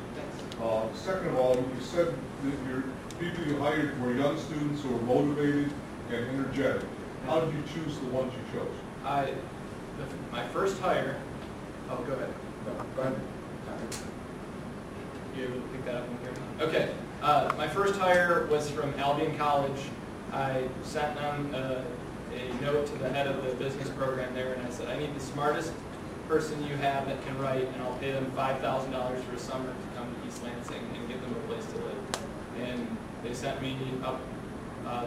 S6: Second of all, you said that your people you hired were young students who were motivated and energetic. How did you choose the ones you chose?
S3: My first hire. Oh, go ahead.
S1: Go ahead.
S3: You able to pick that up in here? Okay. My first hire was from Albion College. I sent them a note to the head of the business program there, and I said, I need the smartest person you have that can write, and I'll pay them $5,000 for a summer to come to East Lansing and give them a place to live. And they sent me up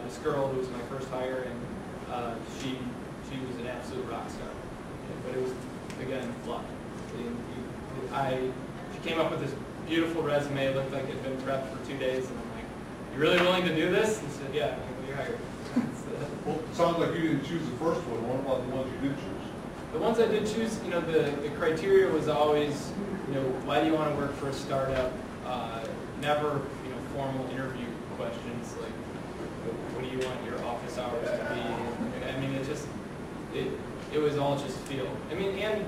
S3: this girl who was my first hire, and she was an absolute rock star. But it was, again, luck. She came up with this beautiful resume. It looked like it had been prepped for 2 days, and I'm like, you really willing to do this? And she said, yeah, you're hired.
S6: Well, it sounds like you didn't choose the first one. What about the ones you did choose?
S3: The ones I did choose, the criteria was always, why do you want to work for a startup? Never, formal interview questions like, what do you want your office hours to be? I mean, it was all just feel. I mean, and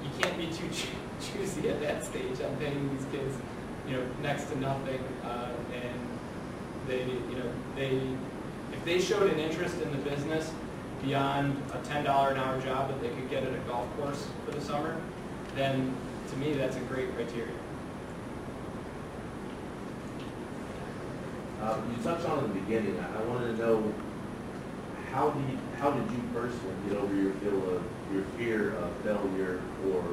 S3: you can't be too choosy at that stage. I'm paying these kids, next to nothing, and if they showed an interest in the business beyond a $10 an hour job that they could get at a golf course for the summer, then to me that's a great criteria.
S7: You touched on it in the beginning. I wanted to know how did you personally get over your fear of failure, or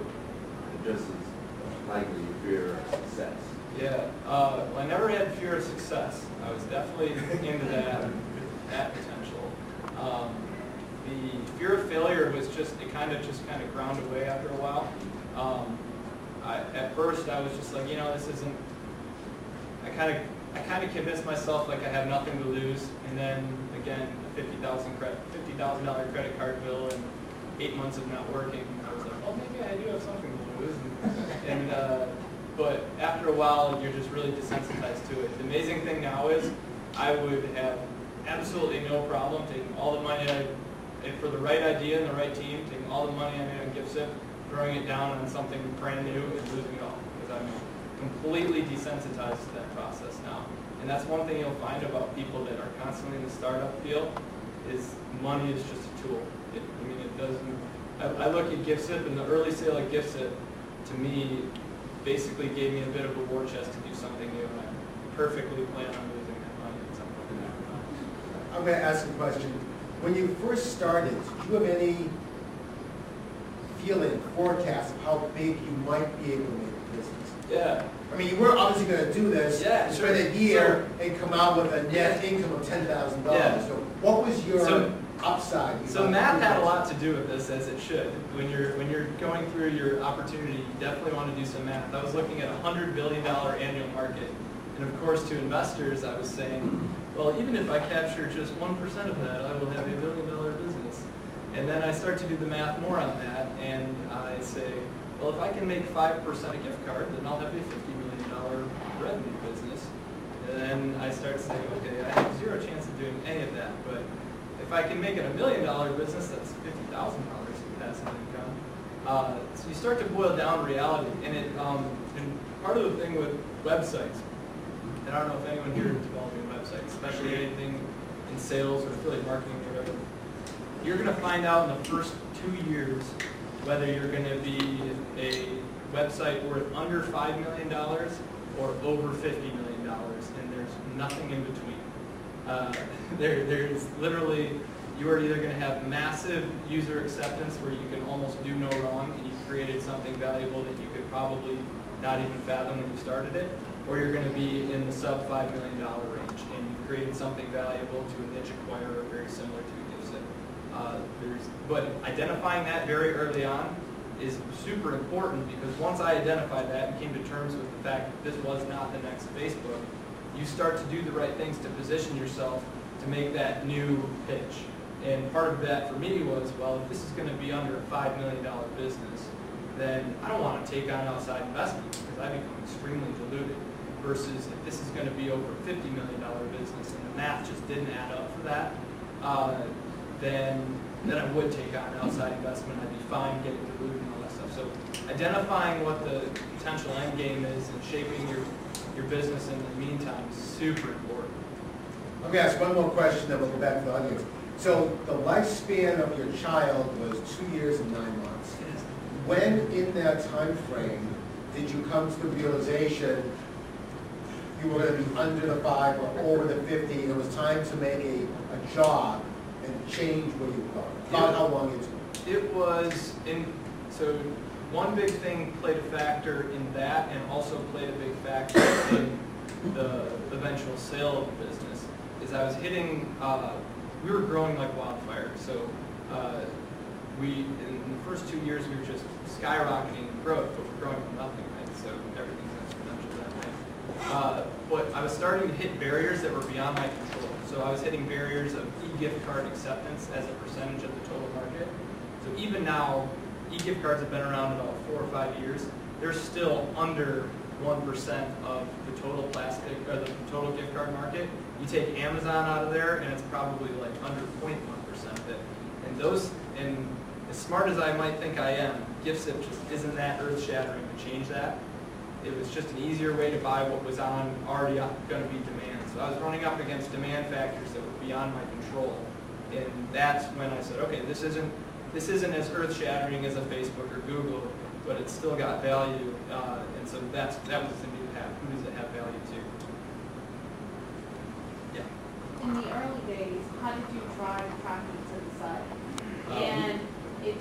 S7: just as likely your fear of success?
S3: Yeah, well, I never had fear of success. I was definitely into that potential. The fear of failure was it kind of ground away after a while. At first I was just like, this isn't. I kind of convinced myself like I have nothing to lose, and then again, a $50,000 credit card bill and 8 months of not working. I was like, well, maybe I do have something to lose. But after a while, you're just really desensitized to it. The amazing thing now is, I would have absolutely no problem taking all the money for the right idea and the right team, taking all the money I made on GiftZip, throwing it down on something brand new and losing it all, because I'm completely desensitized to that process now. And that's one thing you'll find about people that are constantly in the startup field, is money is just a tool. I mean, it doesn't, I look at GiftZip, and the early sale at GiftZip, to me, basically gave me a bit of a war chest to do something new, and I perfectly plan on losing that money at some point in time.
S1: I'm going to ask a question. When you first started, did you have any feeling, forecast of how big you might be able to make the business?
S3: Yeah.
S1: I mean, you were obviously going to do this, spend a year, and come out with a net income of $10,000.
S3: Yeah.
S1: So what was your upside?
S3: So math had a lot to do with this, as it should. When you're going through your opportunity, you definitely want to do some math. I was looking at a $100 billion annual market. And of course, to investors, I was saying, well, even if I capture just 1% of that, I will have $1 billion business. And then I start to do the math more on that, and I say, well, if I can make 5% a gift card, then I'll have a $50 million revenue business. And then I start to say, okay, I have zero chance of doing any of that, but if I can make it $1 million business, that's $50,000 in passive income. So you start to boil down reality, and and part of the thing with websites, and I don't know if anyone here is developing websites, especially anything in sales or affiliate marketing or whatever, you're going to find out in the first 2 years whether you're going to be a website worth under $5 million or over $50 million, and there's nothing in between. There's literally, you are either going to have massive user acceptance where you can almost do no wrong and you've created something valuable that you could probably not even fathom when you started it, or you're going to be in the sub $5 million range and you've created something valuable to a niche acquirer very similar to GiftZip. But identifying that very early on is super important, because once I identified that and came to terms with the fact that this was not the next Facebook, you start to do the right things to position yourself to make that new pitch. And part of that for me was, well, if this is going to be under a $5 million business, then I don't want to take on outside investment because I become extremely diluted. Versus if this is going to be over a $50 million business and the math just didn't add up for that, then I would take on outside investment. I'd be fine getting diluted and all that stuff. So identifying what the potential end game is and shaping your business in the meantime is super important.
S1: Let me ask one more question, then we'll go back to the audience. So the lifespan of your child was 2 years and 9 months. When in that time frame did you come to the realization you were going to be under the 5 or over the 50, and it was time to make a job and change where you were going? About how long into it?
S3: It was so one big thing played a factor in that, and also played a big factor in the eventual sale of the business, is I was hitting, we were growing like wildfire. So in the first 2 years, we were just skyrocketing growth, but we're growing from nothing, right? So everything's exponential that way. But I was starting to hit barriers that were beyond my control. So I was hitting barriers of e-gift card acceptance as a percentage of the total market. So even now, e-gift cards have been around about 4 or 5 years. They're still under 1% of the total plastic or the total gift card market. You take Amazon out of there, and it's probably like under 0.1% of it. And as smart as I might think I am, GiftZip just isn't that earth-shattering to change that. It was just an easier way to buy what was already going to be demand. So I was running up against demand factors that were beyond my control, and that's when I said, okay, this isn't as earth-shattering as a Facebook or Google, but it's still got value, and so that was the new path. Who does it have value to? Yeah.
S5: In the early days, how did you drive traffic to the site? And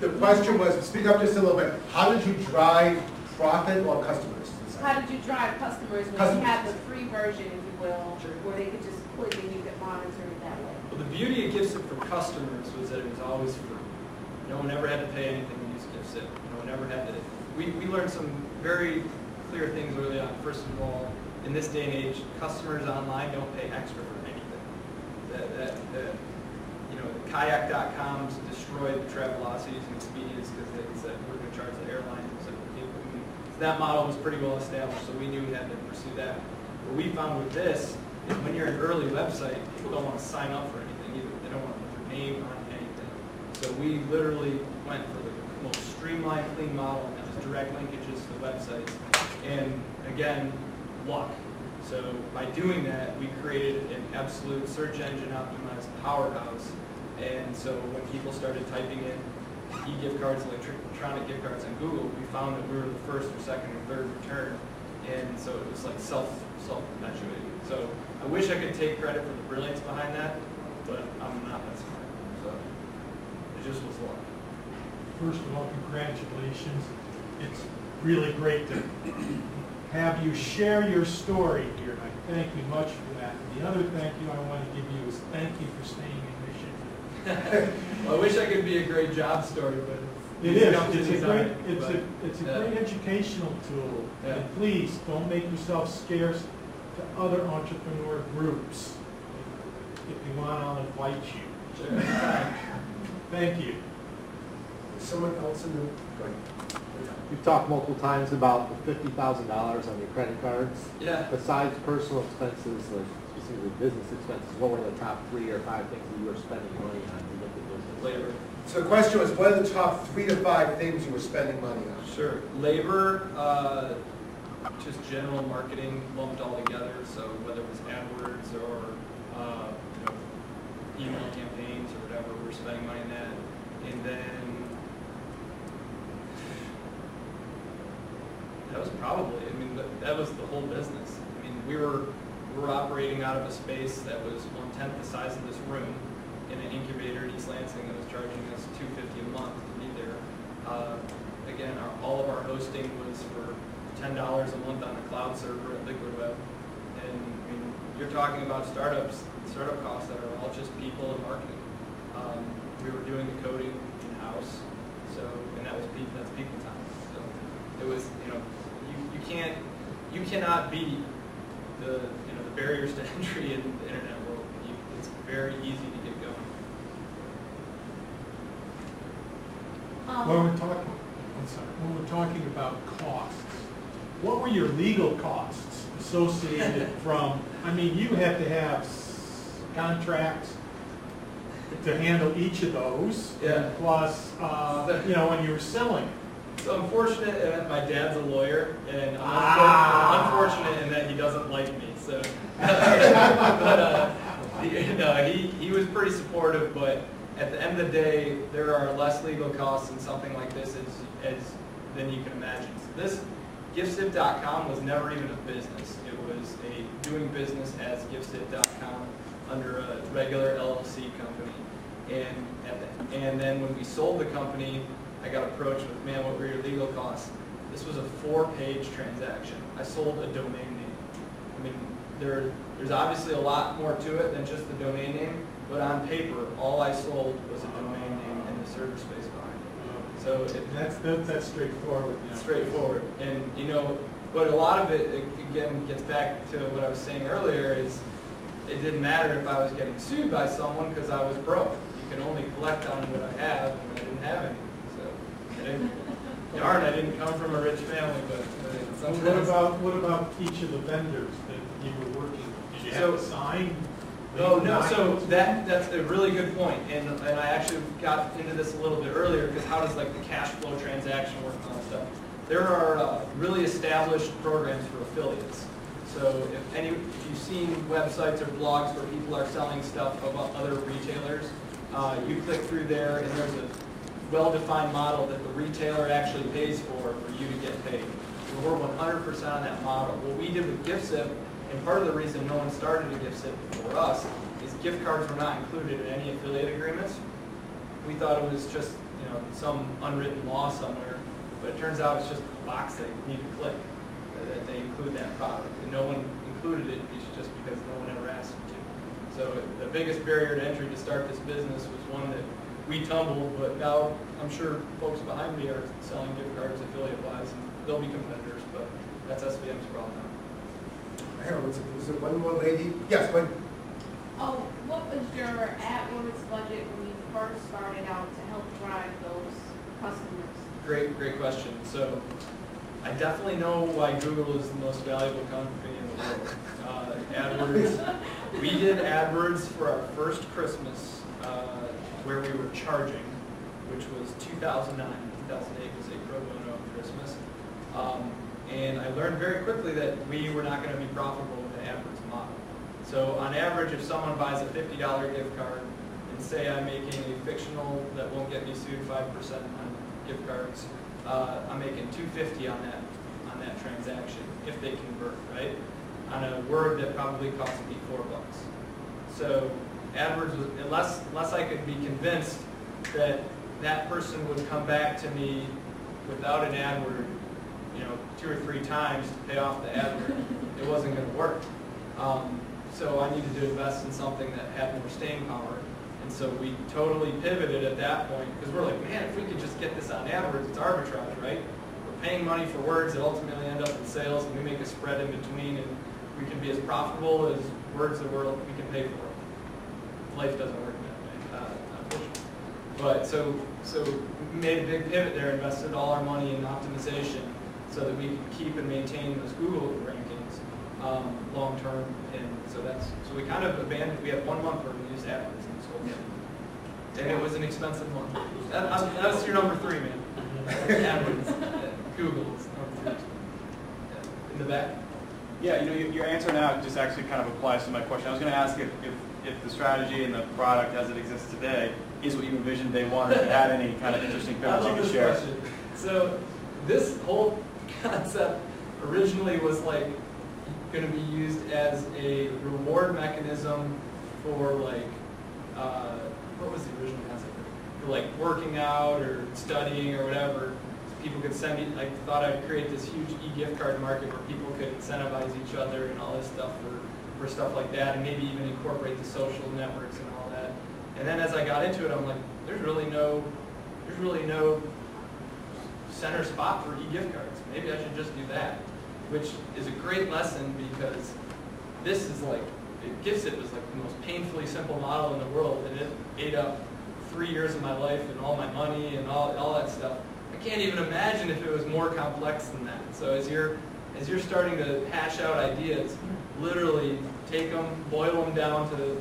S1: The question was, speak up just a little bit, how did you drive profit or customers?
S5: How did you drive customers when you had the free version, if you will, where they could just click and you could monitor it that way?
S3: Well, the beauty of GiftZip for customers was that it was always free. No one ever had to pay anything to use GiftZip. No one ever had to. We learned some very clear things early on. First of all, in this day and age, customers online don't pay extra for anything. Kayak.com destroyed the Travelocities and Expedias because they said we're going to charge the airlines. So that model was pretty well established, so we knew we had to pursue that. What we found with this is when you're an early website, people don't want to sign up for anything either. They don't want to put their name on anything. So we literally went for the most streamlined, clean model, and that was direct linkages to the websites. And again, luck. So by doing that, we created an absolute search engine optimized powerhouse. And so when people started typing in e-gift cards, electronic gift cards on Google, we found that we were the first or second or third return. And so it was like self-perpetuating. So I wish I could take credit for the brilliance behind that, but I'm not that smart. So it just was luck.
S8: First of all, congratulations. It's really great to have you share your story here, and I thank you much for that. And the other thank you I want to give you is thank you for staying in Michigan.
S3: Well, I wish I could be a great job story, but
S8: It is. It's a great educational tool.
S3: Yeah.
S8: And please don't make yourself scarce to other entrepreneur groups. If you want, I'll invite you.
S3: Sure.
S8: Thank you.
S1: Someone else in the, go ahead.
S9: You've talked multiple times about the $50,000 on your credit cards.
S3: Yeah.
S9: Besides personal expenses, like specifically business expenses, what were the top 3 or 5 things that you were spending money on to get the business?
S3: Labor.
S1: So the question was, what are the top 3 to 5 things you were spending money on?
S3: Sure. Labor, just general marketing lumped all together. So whether it was AdWords or email campaigns or whatever, we were spending money on that. And then that was probably, that was the whole business. We were operating out of a space that was 1/10 the size of this room in an incubator in East Lansing that was charging us $250 a month to be there. Again, all of our hosting was for $10 a month on a cloud server at Liquid Web. And you're talking about startup costs that are all just people and marketing. We were doing the coding in-house, and that's people time. So it was, you cannot beat the barriers to entry in the internet world. It's very easy to get going.
S8: When we're talking about costs, what were your legal costs associated from, you had to have contracts to handle each of those,
S3: Yeah.
S8: plus, when you were selling it.
S3: So unfortunate in that my dad's a lawyer, and unfortunate in that he doesn't like me. So, but he was pretty supportive. But at the end of the day, there are less legal costs in something like this than you can imagine. So this GiftZip.com was never even a business. It was doing business as GiftZip.com under a regular LLC company. And then when we sold the company, I got approached with, man, what were your legal costs? This was a 4-page transaction. I sold a domain name. There's obviously a lot more to it than just the domain name, but on paper, all I sold was a domain name and the server space behind it. So
S8: that's straightforward.
S3: It's straightforward. And but a lot of it again gets back to what I was saying earlier is it didn't matter if I was getting sued by someone because I was broke. You can only collect on what I have, and I didn't have any. I didn't come from a rich family, but
S8: what about each of the vendors that you were working with? Did you have to sign?
S3: No. So that's a really good point, and I actually got into this a little bit earlier because how does the cash flow transaction work and all that stuff? There are really established programs for affiliates. So if you've seen websites or blogs where people are selling stuff about other retailers, you click through there and there's a well-defined model that the retailer actually pays for you to get paid. So we're 100% on that model. What we did with GiftZip, and part of the reason no one started a GiftZip before us, is gift cards were not included in any affiliate agreements. We thought it was just some unwritten law somewhere, but it turns out it's just a box that you need to click that they include that product, and no one included it just because no one ever asked them to. So the biggest barrier to entry to start this business was one that we tumbled, but now I'm sure folks behind me are selling gift cards affiliate-wise, and they'll be competitors, but that's SVM's problem now.
S1: Was it one more lady? Yes, one.
S5: Oh, what was your AdWords budget when you first started out to help drive those customers?
S3: Great question. So I definitely know why Google is the most valuable company in the world. AdWords. We did AdWords for our first Christmas where we were charging, which was 2009. 2008 was a pro bono Christmas. And I learned very quickly that we were not going to be profitable with the AdWords model. So on average, if someone buys a $50 gift card, and say I'm making a fictional that won't get me sued 5% on gift cards, I'm making $250 on that transaction if they convert, right? On a word that probably cost me $4. So AdWords was, unless I could be convinced that that person would come back to me without an AdWord, 2 or 3 times to pay off the AdWord, it wasn't going to work. So I needed to invest in something that had more staying power. And so we totally pivoted at that point because we're like, man, if we could just get this on AdWords, it's arbitrage, right? We're paying money for words that ultimately end up in sales, and we make a spread in between, and we can be as profitable as words that we can pay for. Life doesn't work that way, unfortunately. But so we made a big pivot there, invested all our money in optimization so that we could keep and maintain those Google rankings long term. And so we kind of abandoned. We had 1 month where we used AdWords in this whole thing, and it was an expensive month. That's your number 3, man. AdWords, Google is number 3. In the back.
S10: Yeah, your answer now just actually kind of applies to my question. I was going to ask if the strategy and the product as it exists today is what you envisioned day one, or if you had any kind of interesting pivots you could share.
S3: Question. So this whole concept originally was like going to be used as a reward mechanism for like, what was the original concept? For like working out or studying or whatever. People could send me, I thought I'd create this huge e-gift card market where people could incentivize each other and all this stuff for stuff like that, and maybe even incorporate the social networks and all that. And then as I got into it, I'm like, there's really no center spot for e-gift cards. Maybe I should just do that, which is a great lesson because this is like, GiftZip was like the most painfully simple model in the world, and it ate up 3 years of my life and all my money and all that stuff. I can't even imagine if it was more complex than that. So as you're starting to hash out ideas, literally take them, boil them down to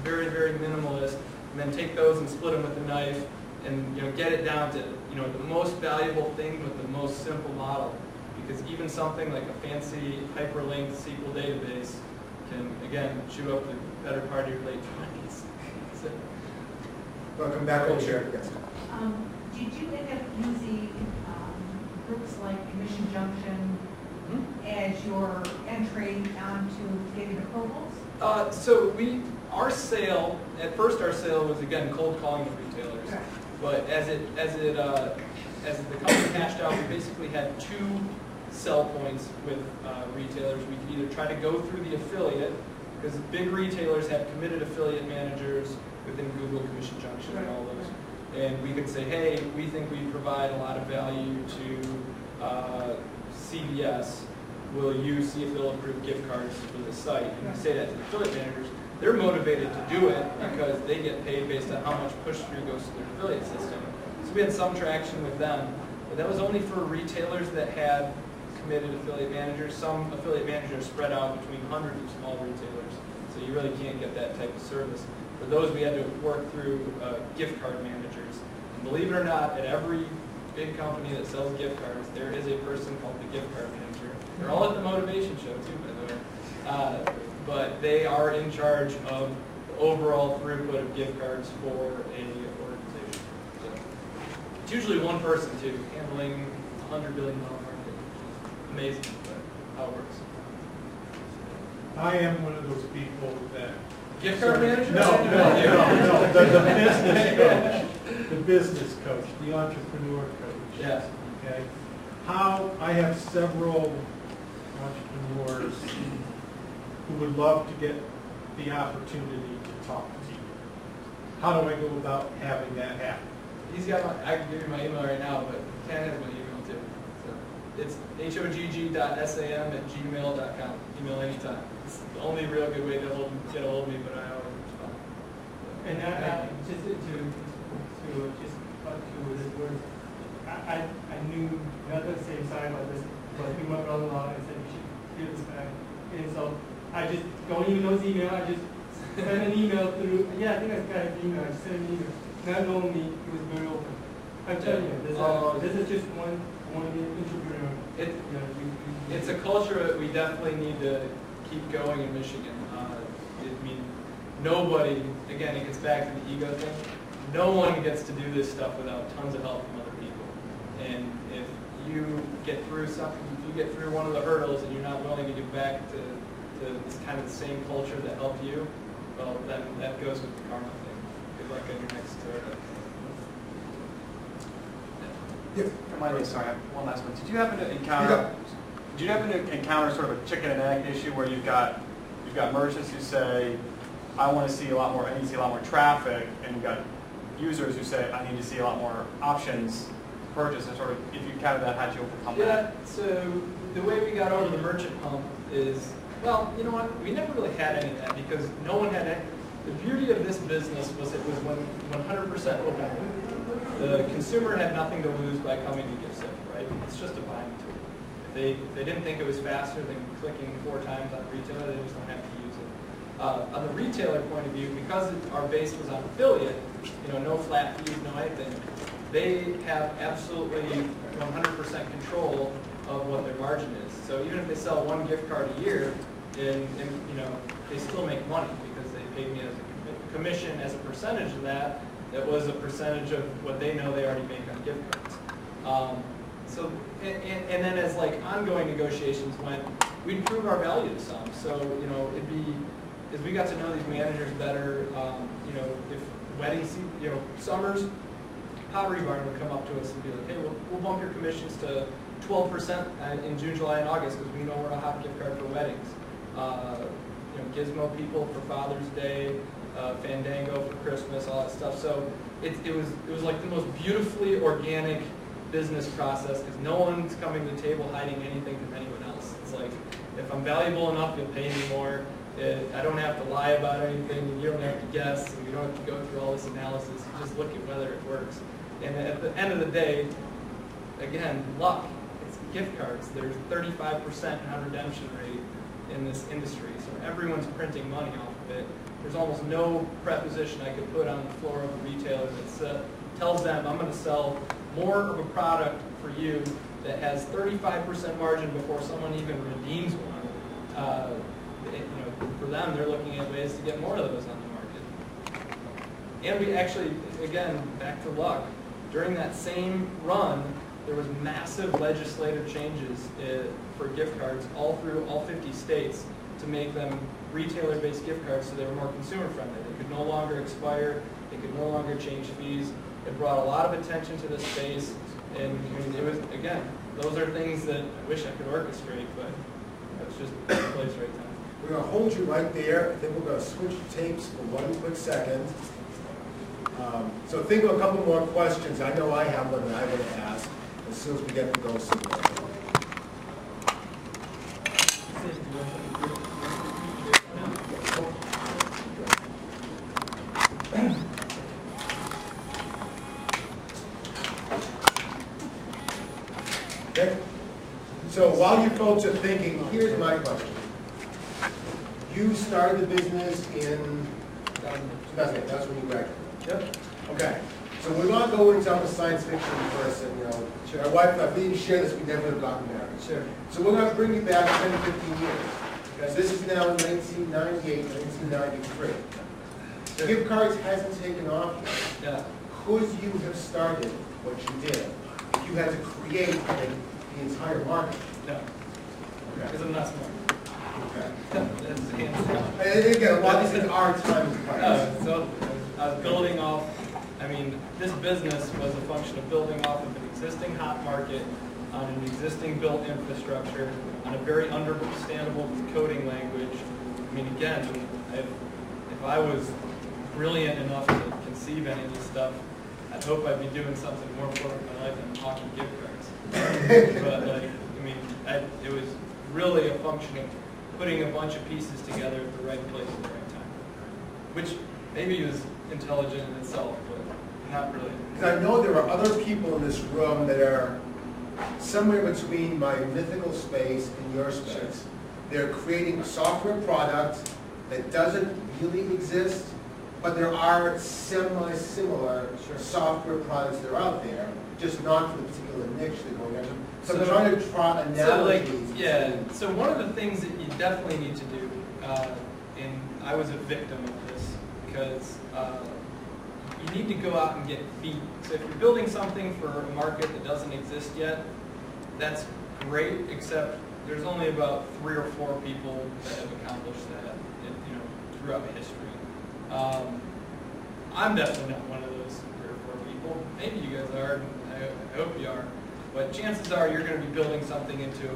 S3: very, very minimalist, and then take those and split them with a knife, and get it down to the most valuable thing with the most simple model. Because even something like a fancy hyperlinked SQL database can again chew up the better part of your late 20s. So,
S1: Welcome back, Chair. Yes.
S5: Did you end up using groups like Commission Junction as your entry onto getting approvals?
S3: So our sale was again cold calling of retailers,
S5: Okay.
S3: but as the company hashed out, we basically had 2 sell points with retailers. We could either try to go through the affiliate, because big retailers have committed affiliate managers within Google, Commission Junction, and all those. And we could say, hey, we think we provide a lot of value to CVS. Will you see if they'll approve gift cards for the site? And we say that to the affiliate managers. They're motivated to do it because they get paid based on how much push-through goes to their affiliate system. So we had some traction with them. But that was only for retailers that had committed affiliate managers. Some affiliate managers spread out between hundreds of small retailers. So you really can't get that type of service. For those, we had to work through gift card managers. And believe it or not, at every big company that sells gift cards, there is a person called the gift card manager. They're all at the motivation show too, by the way. But they are in charge of the overall throughput of gift cards for a organization. So it's usually one person too, handling a $100 billion market. Amazing, but how it works.
S8: I am one of those people that...
S3: Gift card manager?
S8: No. The business coach, the entrepreneur coach.
S3: Yes.
S8: Okay. I have several entrepreneurs who would love to get the opportunity to talk to you. How do I go about having that happen?
S3: He's got I can give you my email right now, but Ken has my email too. So it's hogg.sam@gmail.com. Email anytime. It's the only real good way to get a hold of me, but I always respond.
S2: And just to this word, I knew not the same side about this, but I think my brother-in-law and said you should give this back. And so I just don't even know his email. I just sent an email through. Yeah, I think I got his email. I just sent an email. Not knowing me, it was very open. I'm telling you, this is just one entrepreneur.
S3: It's a culture that we definitely need to keep going in Michigan. I mean, nobody, again, it gets back to the ego thing. No one gets to do this stuff without tons of help from other people. And if you get through something, if you get through one of the hurdles and you're not willing to give back to this kind of the same culture that helped you, well, then that goes with the karma thing. Good luck on your next startup.
S10: Sorry, I have one last one. Did you happen to encounter sort of a chicken and egg issue where you've got merchants who say, I want to see a lot more, I need to see a lot more traffic, and you've got users who say, I need to see a lot more options to purchase, and sort of, if you encountered that, how'd you overcome that?
S3: Yeah, so the way we got over the merchant pump is, well, you know what, we never really had any of that because no one had any. The beauty of this business was it was 100% open. The consumer had nothing to lose by coming to GiftZip, right? It's just a buying tool. If they didn't think it was faster than clicking 4 times on a retailer, they just don't have to use it. On the retailer point of view, because our base was on affiliate, no flat fees, no anything, they have absolutely 100% control of what their margin is. So even if they sell 1 gift card a year, and they still make money because they paid me as a commission as a percentage of that. That was a percentage of what they know they already make on gift cards. And then as like ongoing negotiations went, we'd prove our value to some. So it'd be as we got to know these managers better. If wedding season, summers, Pottery Barn would come up to us and be like, hey, we'll bump your commissions to 12% in June, July, and August because we know we're a hot gift card for weddings. Gizmo people for Father's Day, Fandango for Christmas, all that stuff. So it was like the most beautifully organic business process because no one's coming to the table hiding anything from anyone else. It's like, if I'm valuable enough, you'll pay me more. I don't have to lie about anything, and you don't have to guess, and you don't have to go through all this analysis. You just look at whether it works. And at the end of the day, again, luck. It's gift cards. There's 35% non-redemption rate in this industry, so everyone's printing money off of it. There's almost no preposition I could put on the floor of a retailer that tells them I'm going to sell more of a product for you that has 35% margin before someone even redeems one. For them, they're looking at ways to get more of those on the market. And we actually, again, back to luck, during that same run, there was massive legislative changes for gift cards all through all 50 states to make them retailer-based gift cards so they were more consumer-friendly. They could no longer expire. They could no longer change fees. It brought a lot of attention to the space. And it was, again, those are things that I wish I could orchestrate, but that's just the place right now.
S1: We're going to hold you right there. I think we're going to switch tapes for 1 quick second. So think of a couple more questions. I know I have one that I want to ask as soon as we get to go somewhere. Okay. So while you folks are thinking, here's my question. You started the business in 2008. That's when you graduated. Yep. Okay. So we're not going into a science fiction person, Sure. My wife and I, if we didn't share this, we never would have gotten married. Sure. So we're going to bring you back 10 to 15 years. Because this is now 1998, 1993. Sure. Gift cards hasn't taken off yet.
S3: Yeah.
S1: Could you have started what you did if you had to create the entire market?
S3: No.
S1: Okay.
S3: Because I'm not smart.
S1: Okay.
S3: That's hands down.
S1: And again, a lot of these things are time.
S3: So I was building off, this business was a function of building off of an existing hot market on an existing built infrastructure, on a very understandable coding language. Again, if I was brilliant enough to conceive any of this stuff, I'd hope I'd be doing something more important in my life than hawking gift cards. But it was really a function of putting a bunch of pieces together at the right place at the right time, which maybe was intelligent in itself, but Not really.
S1: Because I know there are other people in this room that are somewhere between my mythical space and your space. They're creating a software product that doesn't really exist, but there are semi-similar software products that are out there, just not for the particular niche they're going after. So I'm trying to draw analogies.
S3: So one of the things that you definitely need to do, and I was a victim of this, because you need to go out and get feet. So if you're building something for a market that doesn't exist yet, that's great, except there's only about 3 or 4 people that have accomplished that, throughout history. I'm definitely not one of those 3 or 4 people. Maybe you guys are, and I hope you are. But chances are you're going to be building something into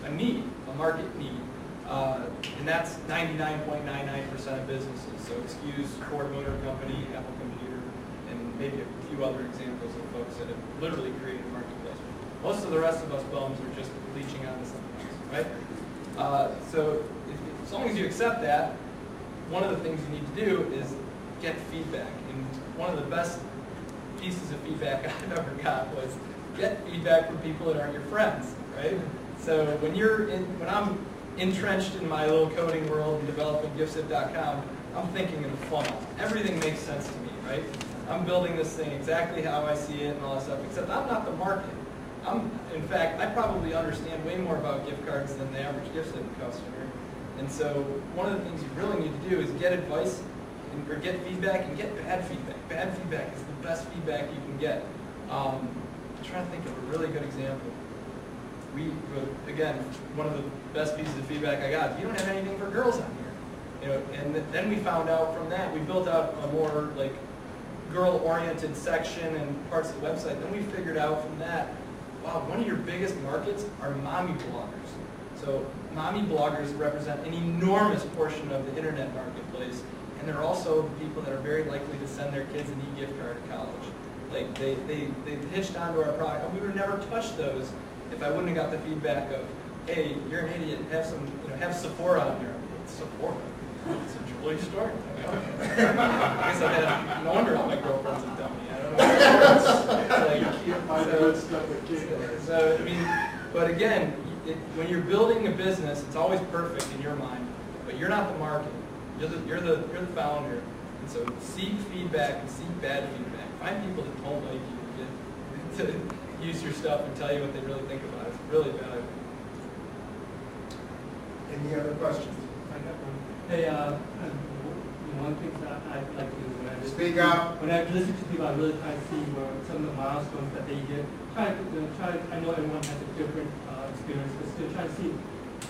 S3: a need, a market need. And that's 99.99% of businesses. So excuse Ford Motor Company, Apple Computer, and maybe a few other examples of folks that have literally created a marketplace. Most of the rest of us bums are just leeching onto something else, right? So as long as you accept that, one of the things you need to do is get feedback. And one of the best pieces of feedback I've ever got was get feedback from people that aren't your friends, right? So when I'm entrenched in my little coding world and developing GiftZip.com, I'm thinking in a funnel. Everything makes sense to me, right? I'm building this thing exactly how I see it and all that stuff, except I'm not the market. In fact, I probably understand way more about gift cards than the average GiftZip customer. And so one of the things you really need to do is get advice or get feedback and get bad feedback. Bad feedback is the best feedback you can get. I'm trying to think of a really good example. Again, one of the best pieces of feedback I got, you don't have anything for girls on here. And then we found out from that, we built out a more like girl-oriented section and parts of the website. Then we figured out from that, wow, one of your biggest markets are mommy bloggers. So mommy bloggers represent an enormous portion of the internet marketplace, and they're also the people that are very likely to send their kids an e-gift card to college. Like they hitched onto our product, and we would have never touched those if I wouldn't have got the feedback of, hey, you're an idiot, have Sephora on there. Sephora? It's a jewelry store? I guess I had, no wonder all my girlfriends have done me. I don't know. So, I mean, but again, when you're building a business, it's always perfect in your mind, but you're not the market. You're the founder. And so seek feedback and seek bad feedback. Find people that don't like you to use your stuff and tell you what they really think about it. It's really valuable.
S1: Any other questions?
S2: I got one. Hey, one thing that I'd like to do is when I listen to people, I really try to see where some of the milestones that they get. I know everyone has a different experience, but still try to see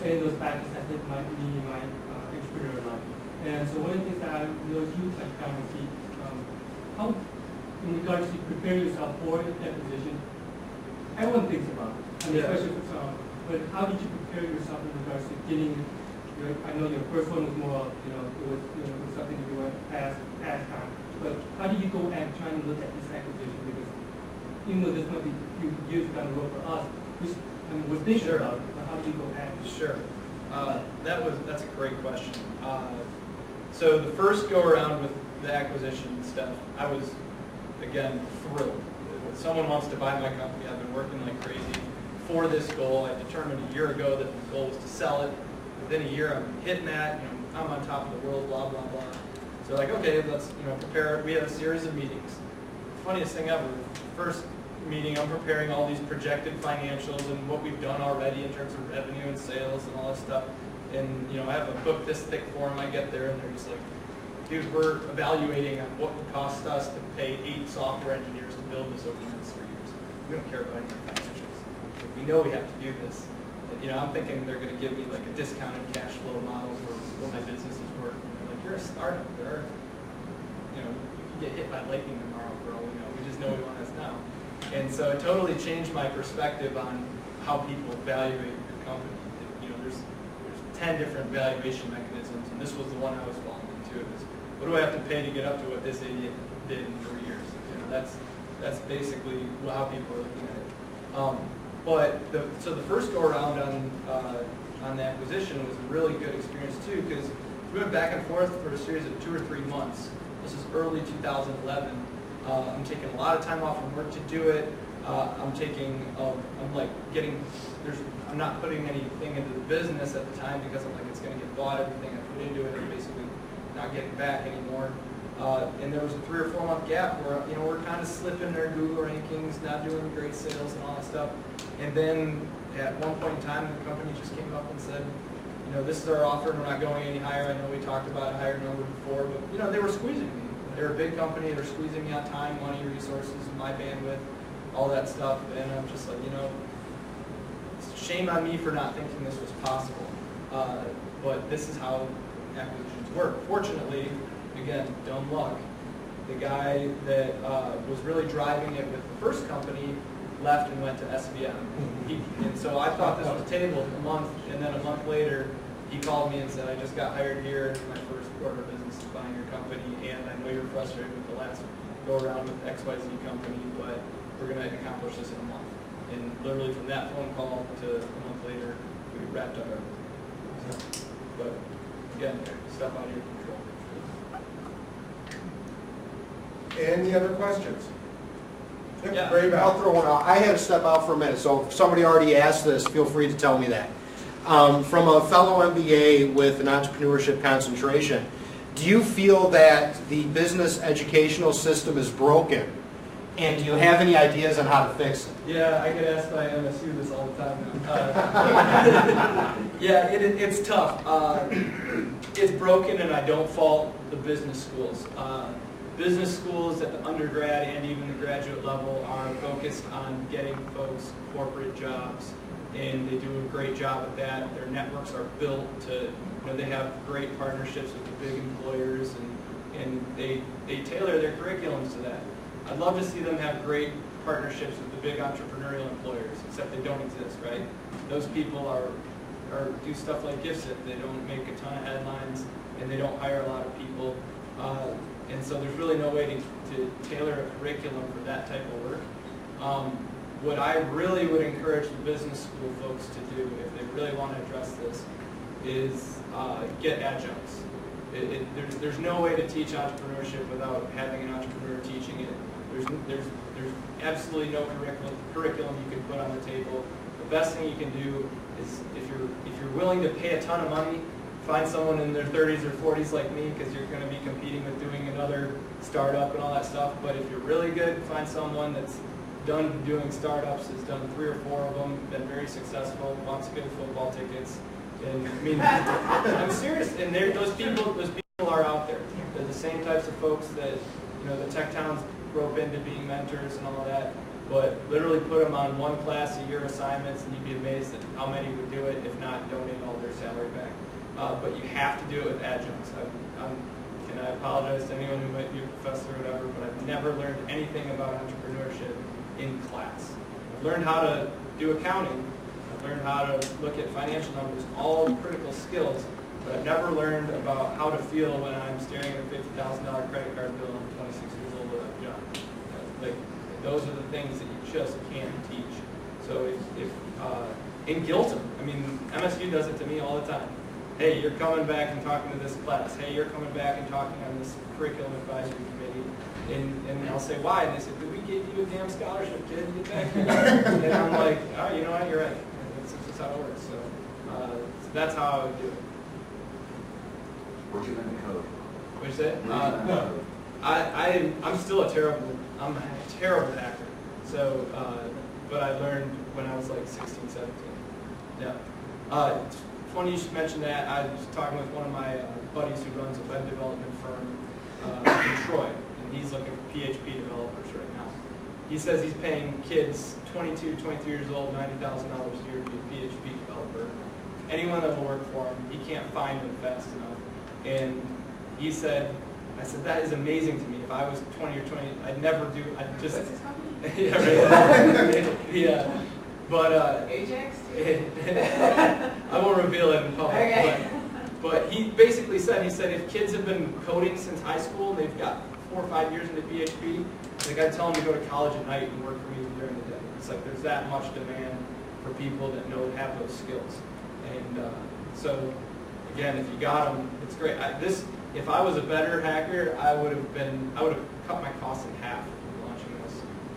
S2: any of those factors that hit my entrepreneurial life. And so one of the things that I know you touch on is how, in regards to preparing yourself for that position, everyone thinks about it. I mean, especially for some. But how did you prepare yourself in regards to getting? I know your first one was more, it was something you went past time. But how did you go and try and look at this acquisition? Because even though this might be a few years down the road for us, we're thinking about it. But how do you go at it?
S3: Sure. That's a great question. So the first go around with the acquisition stuff, I was again thrilled. When someone wants to buy my company, I've been working like crazy for this goal. I determined a year ago that the goal was to sell it. Within a year, I'm hitting that. I'm on top of the world. Blah blah blah. So like, okay, let's prepare. We have a series of meetings. Funniest thing ever. First meeting, I'm preparing all these projected financials and what we've done already in terms of revenue and sales and all that stuff. And I have a book this thick for them. I get there and they're just like, dude, we're evaluating on what it costs us to pay 8 software engineers to build this over the next 3 years. We don't care about any financials. We know we have to do this. I'm thinking they're going to give me like a discounted cash flow model for what my business is worth. Like, you're a startup. You could get hit by lightning tomorrow for all we know. We just know we want this now. And so it totally changed my perspective on how people evaluate your company. There's 10 different valuation mechanisms, and this was the one I was falling into. What do I have to pay to get up to what this idiot did in 3 years? That's basically how people are looking at it. So the first go around on the acquisition was a really good experience too, because we went back and forth for a series of 2 or 3 months. This is early 2011, I'm taking a lot of time off from work to do it. I'm not putting anything into the business at the time because I'm like, it's going to get bought. Everything I put into it, I'm basically not getting back anymore. And there was a 3 or 4 month gap where, we're kind of slipping their Google rankings, not doing great sales and all that stuff. And then at one point in time, the company just came up and said, this is our offer, and we're not going any higher. I know we talked about a higher number before, but they were squeezing me. They're a big company. They're squeezing me on time, money, resources, my bandwidth, all that stuff. And I'm just like, shame on me for not thinking this was possible. But this is how acquisitions work. Fortunately, again, dumb luck. The guy that was really driving it with the first company left and went to SVM. And so I thought this was tabled a month, and then a month later, he called me and said, I just got hired here. My first order of business is buying your company, and I know you're frustrated with the last go around with XYZ company, but we're going to accomplish this in a month. And literally from that phone call to a month later, we wrapped up everything. But again, stuff out of your control.
S1: Any other questions?
S3: Yeah.
S11: I'll throw one out. I had to step out for a minute, so if somebody already asked this, feel free to tell me that. From a fellow MBA with an entrepreneurship concentration, do you feel that the business educational system is broken? And do you have any ideas on how to fix it?
S3: Yeah, I get asked by MSU this all the time. Yeah, it's tough. It's broken, and I don't fault the business schools. Business schools at the undergrad and even the graduate level are focused on getting folks corporate jobs, and they do a great job at that. Their networks are built to, they have great partnerships with the big employers, and they tailor their curriculums to that. I'd love to see them have great partnerships with the big entrepreneurial employers, except they don't exist, right? Those people do stuff like GiftZip. They don't make a ton of headlines, and they don't hire a lot of people. And so there's really no way to tailor a curriculum for that type of work. What I really would encourage the business school folks to do, if they really want to address this, is get adjuncts. There's no way to teach entrepreneurship without having an entrepreneur teaching it. There's absolutely no curriculum you can put on the table. The best thing you can do is, if you're willing to pay a ton of money, find someone in their 30s or 40s like me, because you're going to be competing with doing another startup and all that stuff. But if you're really good, find someone that's done doing startups, has done 3 or 4 of them, been very successful, wants to get football tickets. And I mean, I'm serious. And those people are out there. They're the same types of folks that the TechTowns rope into being mentors and all of that. But literally put them on 1 class a year assignments, and you'd be amazed at how many would do it, if not donate all their salary back. But you have to do it with adjuncts. And I apologize to anyone who might be a professor or whatever, but I've never learned anything about entrepreneurship in class. I've learned how to do accounting. I've learned how to look at financial numbers, all critical skills, but I've never learned about how to feel when I'm staring at a $50,000 credit card bill and I'm 26 years old without a job. Like, those are the things that you just can't teach. So and guilt them. I mean, MSU does it to me all the time. Hey, you're coming back and talking to this class. Hey, you're coming back and talking on this curriculum advisory committee. And I'll say, why? And they say, did we give you a damn scholarship, kid, to get back here? And I'm like, oh, you know what, you're right. That's how it works. So that's how I would do it.
S7: Where'd you learn the code?
S3: What'd you say? I'm still a terrible hacker. So, but I learned when I was like 16, 17. Yeah. Funny you should mention that. I was talking with one of my buddies who runs a web development firm in Troy, and he's looking for PHP developers right now. He says he's paying kids 22, 23 years old, $90,000 a year to be a PHP developer. Anyone that will work for him, he can't find them fast enough. And I said, that is amazing to me. If I was 20 or 20, I'd never do, I'd just... Yeah, right. Yeah. But
S5: Ajax?
S3: I won't reveal it in public.
S5: Okay.
S3: But he basically said, if kids have been coding since high school, and they've got 4 or 5 years into PHP, like I tell them to go to college at night and work for me during the day. It's like there's that much demand for people that have those skills. And so again, if you got them, it's great. If I was a better hacker, I would have cut my costs in half.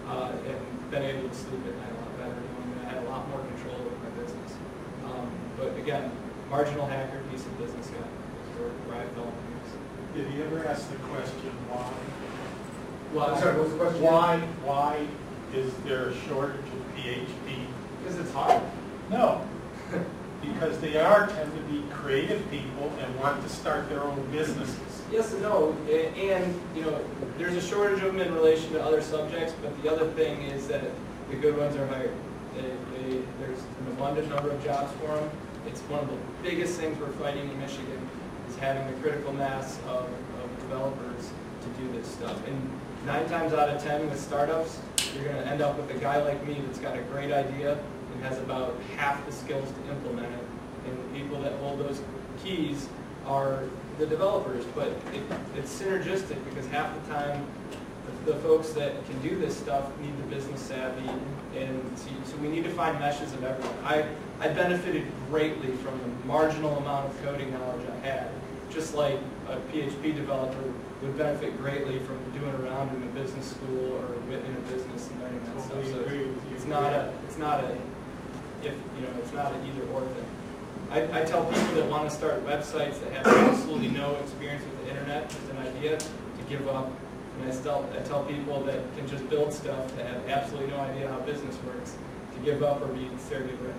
S3: and been able to sleep at night a lot better, knowing that I had a lot more control over my business. But again, marginal hacker, decent business guy, is where I fell in things.
S8: Did he ever ask the question why?
S3: Well,
S1: I'm sorry, what was the question?
S8: Why is there a shortage of PHP?
S3: because it's hard.
S8: No, because they tend to be creative people and want to start their own businesses.
S3: Yes and no, and you know, there's a shortage of them in relation to other subjects, but the other thing is that the good ones are hired. There's an abundant number of jobs for them. It's one of the biggest things we're fighting in Michigan is having the critical mass of developers to do this stuff. And 9 times out of 10 with startups, you're going to end up with a guy like me that's got a great idea and has about half the skills to implement it. And the people that hold those keys are the developers, but it's synergistic because half the time the folks that can do this stuff need the business savvy, and so we need to find meshes of everyone. I benefited greatly from the marginal amount of coding knowledge I had, just like a PHP developer would benefit greatly from doing around in a business school or in a business and learning that stuff. So it's not an either or thing. I tell people that want to start websites that have absolutely no experience with the internet, just an idea, to give up. And I tell people that can just build stuff that have absolutely no idea how business works, to give up or be surrogate ready.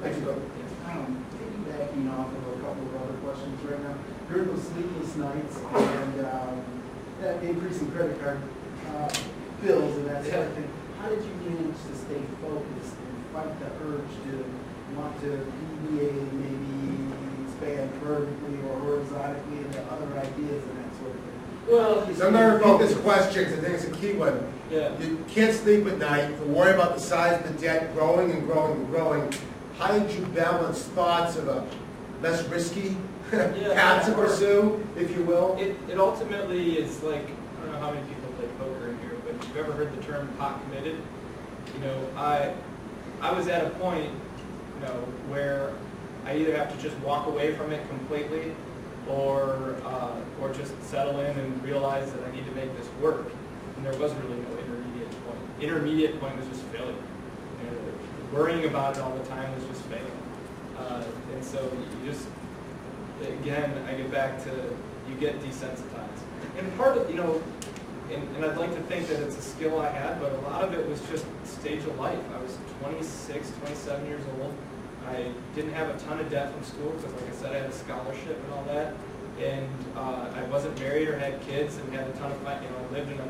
S1: Thank you.
S12: Piggybacking off of a couple of other questions right now, during those sleepless nights and that increase in credit card bills and that sort of thing, how did you manage to stay focused and fight the urge to want to deviate, maybe expand vertically or horizontally into other ideas and that sort of thing?
S1: Well, so I'm going to repeat this question because I think it's a key one.
S3: Yeah.
S1: You can't sleep at night, you worry about the size of the debt growing and growing and growing. How did you balance thoughts of a less risky path to pursue, if you will?
S3: It ultimately is like, I don't know how many people play poker in here, but if you've ever heard the term pot committed, you know, I was at a point, you know, where I either have to just walk away from it completely or just settle in and realize that I need to make this work. And there was really no intermediate point. Intermediate point was just failure. You know, worrying about it all the time was just failing. And so you just, again, I get back to, you get desensitized. And part of, you know, and I'd like to think that it's a skill I had, but a lot of it was just stage of life. I was 26, 27 years old. I didn't have a ton of debt from school because, like I said, I had a scholarship and all that. And I wasn't married or had kids and had a ton of money. You know, I lived in a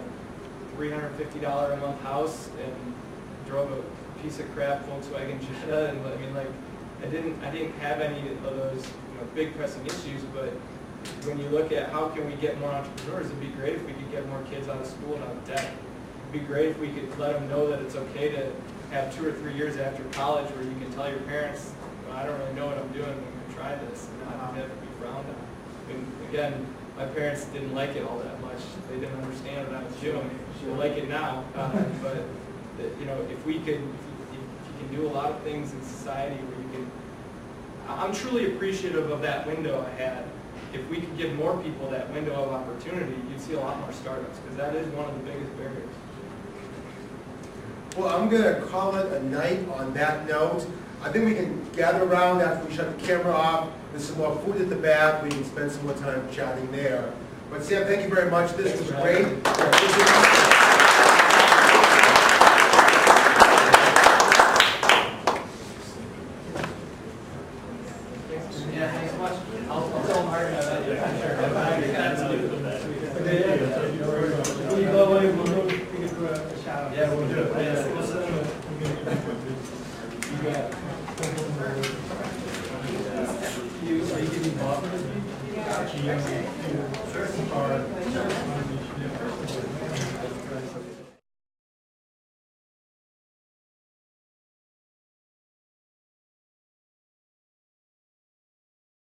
S3: $350 a month house and drove a piece of crap Volkswagen Jetta. And I mean, like, I didn't have any of those, you know, big pressing issues. But when you look at how can we get more entrepreneurs, it'd be great if we could get more kids out of school and out of debt. It'd be great if we could let them know that it's okay to have 2 or 3 years after college where you can tell your parents, well, I don't really know what I'm doing, I'm going to try this, and not have it be frowned on. And again, my parents didn't like it all that much. They didn't understand what I was doing. They like it now, but you know, if you can do a lot of things in society where you can, I'm truly appreciative of that window I had. If we could give more people that window of opportunity, you'd see a lot more startups, because that is one of the biggest barriers.
S1: Well, I'm going to call it a night on that note. I think we can gather around after we shut the camera off. There's some more food at the back. We can spend some more time chatting there. But Sam, thank you very much. This was great.
S3: Yeah, thanks so much. I'll tell Mark that.
S2: When you go away, we'll go take it for a shout out.
S3: Yeah, we'll do it. Yeah.
S2: Are you giving Bob this week?
S5: Yeah.
S2: Sure.